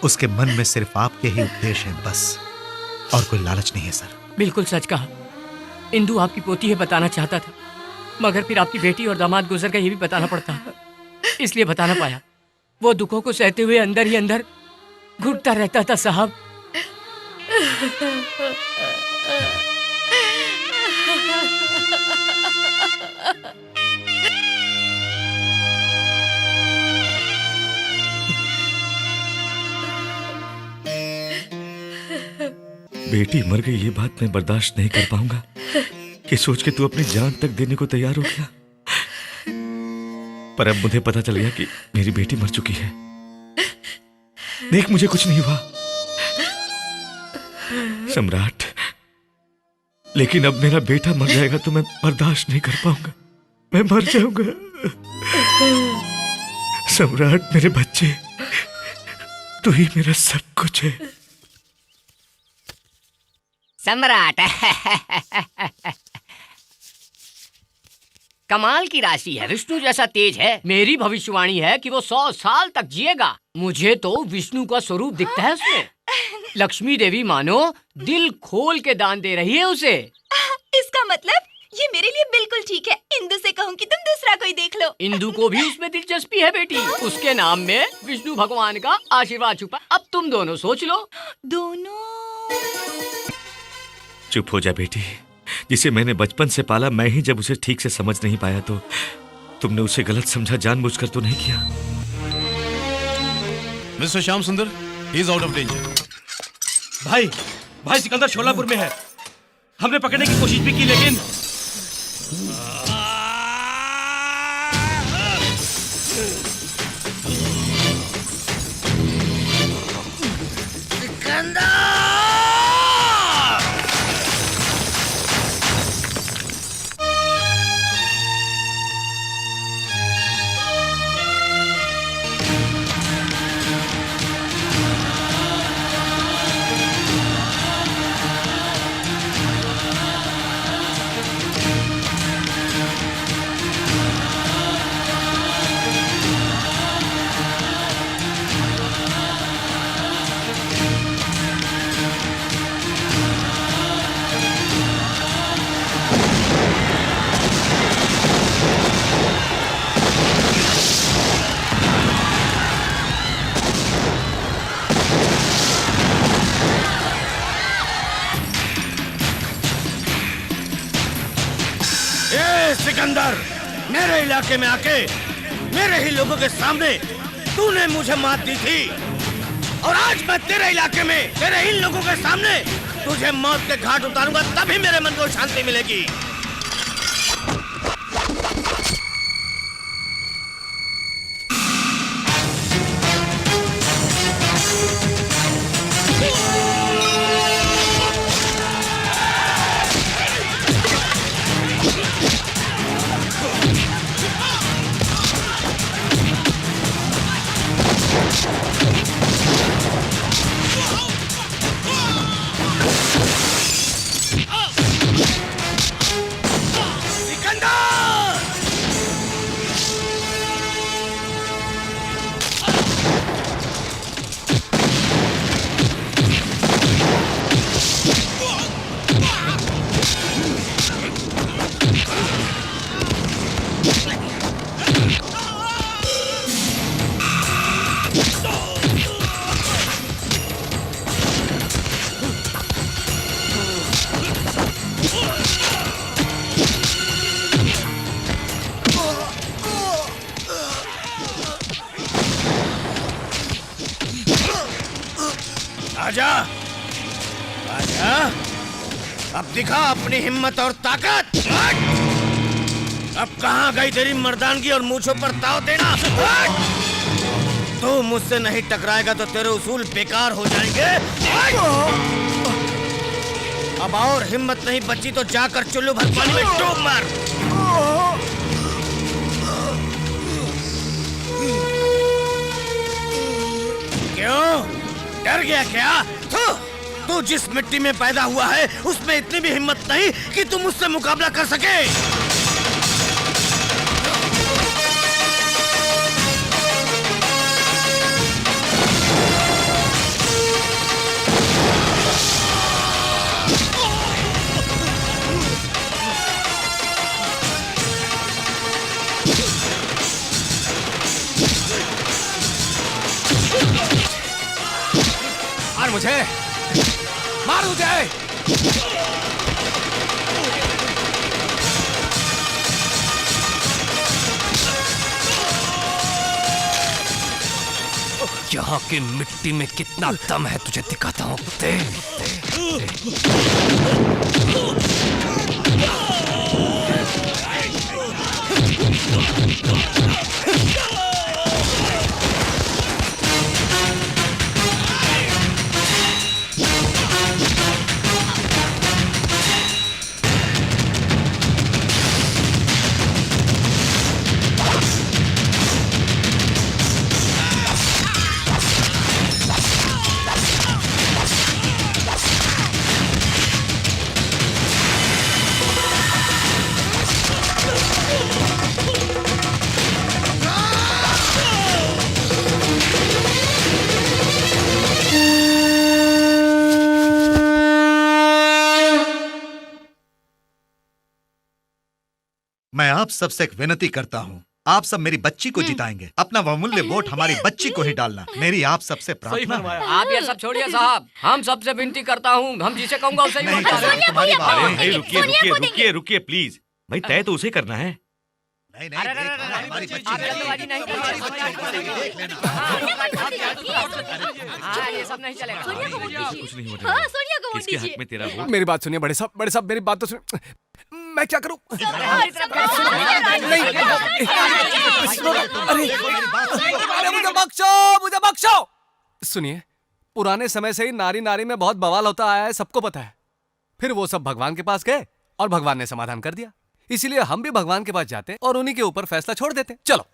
उसके मन में सिर्फ आपके ही उपदेश हैं बस, और कोई लालच नहीं है सर। बिल्कुल सच कहा। इंदु आपकी पोती है बताना चाहता था, मगर फिर आपकी बेटी और दामाद गुजर गए ये भी बताना पड़ता, इसलिए बता ना पाया। वो दुखों को सहते हुए अंदर ही अंदर घुटता रहता था साहब। बेटी मर गई ये बात मैं बर्दाश्त नहीं कर पाऊंगा कि सोच के तू अपनी जान तक देने को तैयार हो गया। पर अब मुझे पता चल गया कि मेरी बेटी मर चुकी है। देख मुझे कुछ नहीं हुआ सम्राट, लेकिन अब मेरा बेटा मर जाएगा तो मैं बर्दाश्त नहीं कर पाऊंगा, मैं मर जाऊंगा। सम्राट मेरे बच्चे, तू ही मेरा सब कुछ है। सम्राट कमाल की राशि है, विष्णु जैसा तेज है। मेरी भविष्यवाणी है कि वो 100 साल तक जिएगा। मुझे तो विष्णु का स्वरूप दिखता है उसमें। लक्ष्मी देवी मानो दिल खोल के दान दे रही है उसे। इसका मतलब ये मेरे लिए बिल्कुल ठीक है। इंदु से कहूँ कि तुम दूसरा कोई देख लो। इंदु को भी उसमें दिलचस्पी है बेटी, उसके नाम में विष्णु भगवान का आशीर्वाद छुपा। अब तुम दोनों सोच लो। दोनों? चुप हो जा बेटी, जिसे मैंने बचपन से पाला, मैं ही जब उसे ठीक से समझ नहीं पाया तो तुमने उसे गलत समझा, जानबूझकर तो नहीं किया। मिस्टर श्याम सुंदर, he is out of danger. भाई सिकंदर शोलापुर में है। हमने पकड़ने की कोशिश भी की लेकिन सिकंदर, मेरे इलाके में आके मेरे ही लोगों के सामने तूने मुझे मात दी थी, और आज मैं तेरे इलाके में तेरे इन लोगों के सामने तुझे मौत के घाट उतारूंगा, तभी मेरे मन को शांति मिलेगी। आजा, आजा, अब दिखा अपनी हिम्मत और ताकत। अब कहाँ गई तेरी मर्दानगी और मूंछों पर ताव देना? तू मुझसे नहीं टकराएगा तो तेरे उसूल बेकार हो जाएंगे। अब और हिम्मत नहीं बची तो जाकर चुल्लू भर पानी में डूब मार। क्यों डर गया क्या? तू जिस मिट्टी में पैदा हुआ है उसमें इतनी भी हिम्मत नहीं कि तुम मुझसे मुकाबला कर सके। मुझे, मार मुझे। यहाँ की मिट्टी में कितना दम है तुझे दिखाता हूँ कुत्ते। मैं आप सबसे एक विनती करता हूँ, आप सब मेरी बच्ची को जिताएंगे। अपना बहुमूल्य वोट हमारी बच्ची को ही डालना, मेरी आप सबसे प्रार्थना है। आप ये सब छोड़िए साहब, हम सबसे विनती करता हूँ, हम जिसे कहूँगा उसे ही वोट डालेंगे। भाई रुकिए रुकिए रुकिए रुकिए प्लीज। भाई तय तो उसे करना है। नहीं नहीं, हमारी बच्ची जल्दबाजी नहीं ये सब नहीं चलेगा। कुछ नहीं हो रहा। सोनिया को वोट किसके दीजिए। हक में तेरा वोट? मेरी बात सुनिए बड़े साहब मेरी बात तो सुनिए। मैं क्या करूं? अरे मुझे बख्शो। सुनिए, पुराने समय से ही नारी नारी में बहुत बवाल होता आया है, सबको पता है। फिर वो सब भगवान के पास गए और भगवान ने समाधान कर दिया। इसीलिए हम भी भगवान के पास जाते और उन्हीं के ऊपर फैसला छोड़ देते। चलो।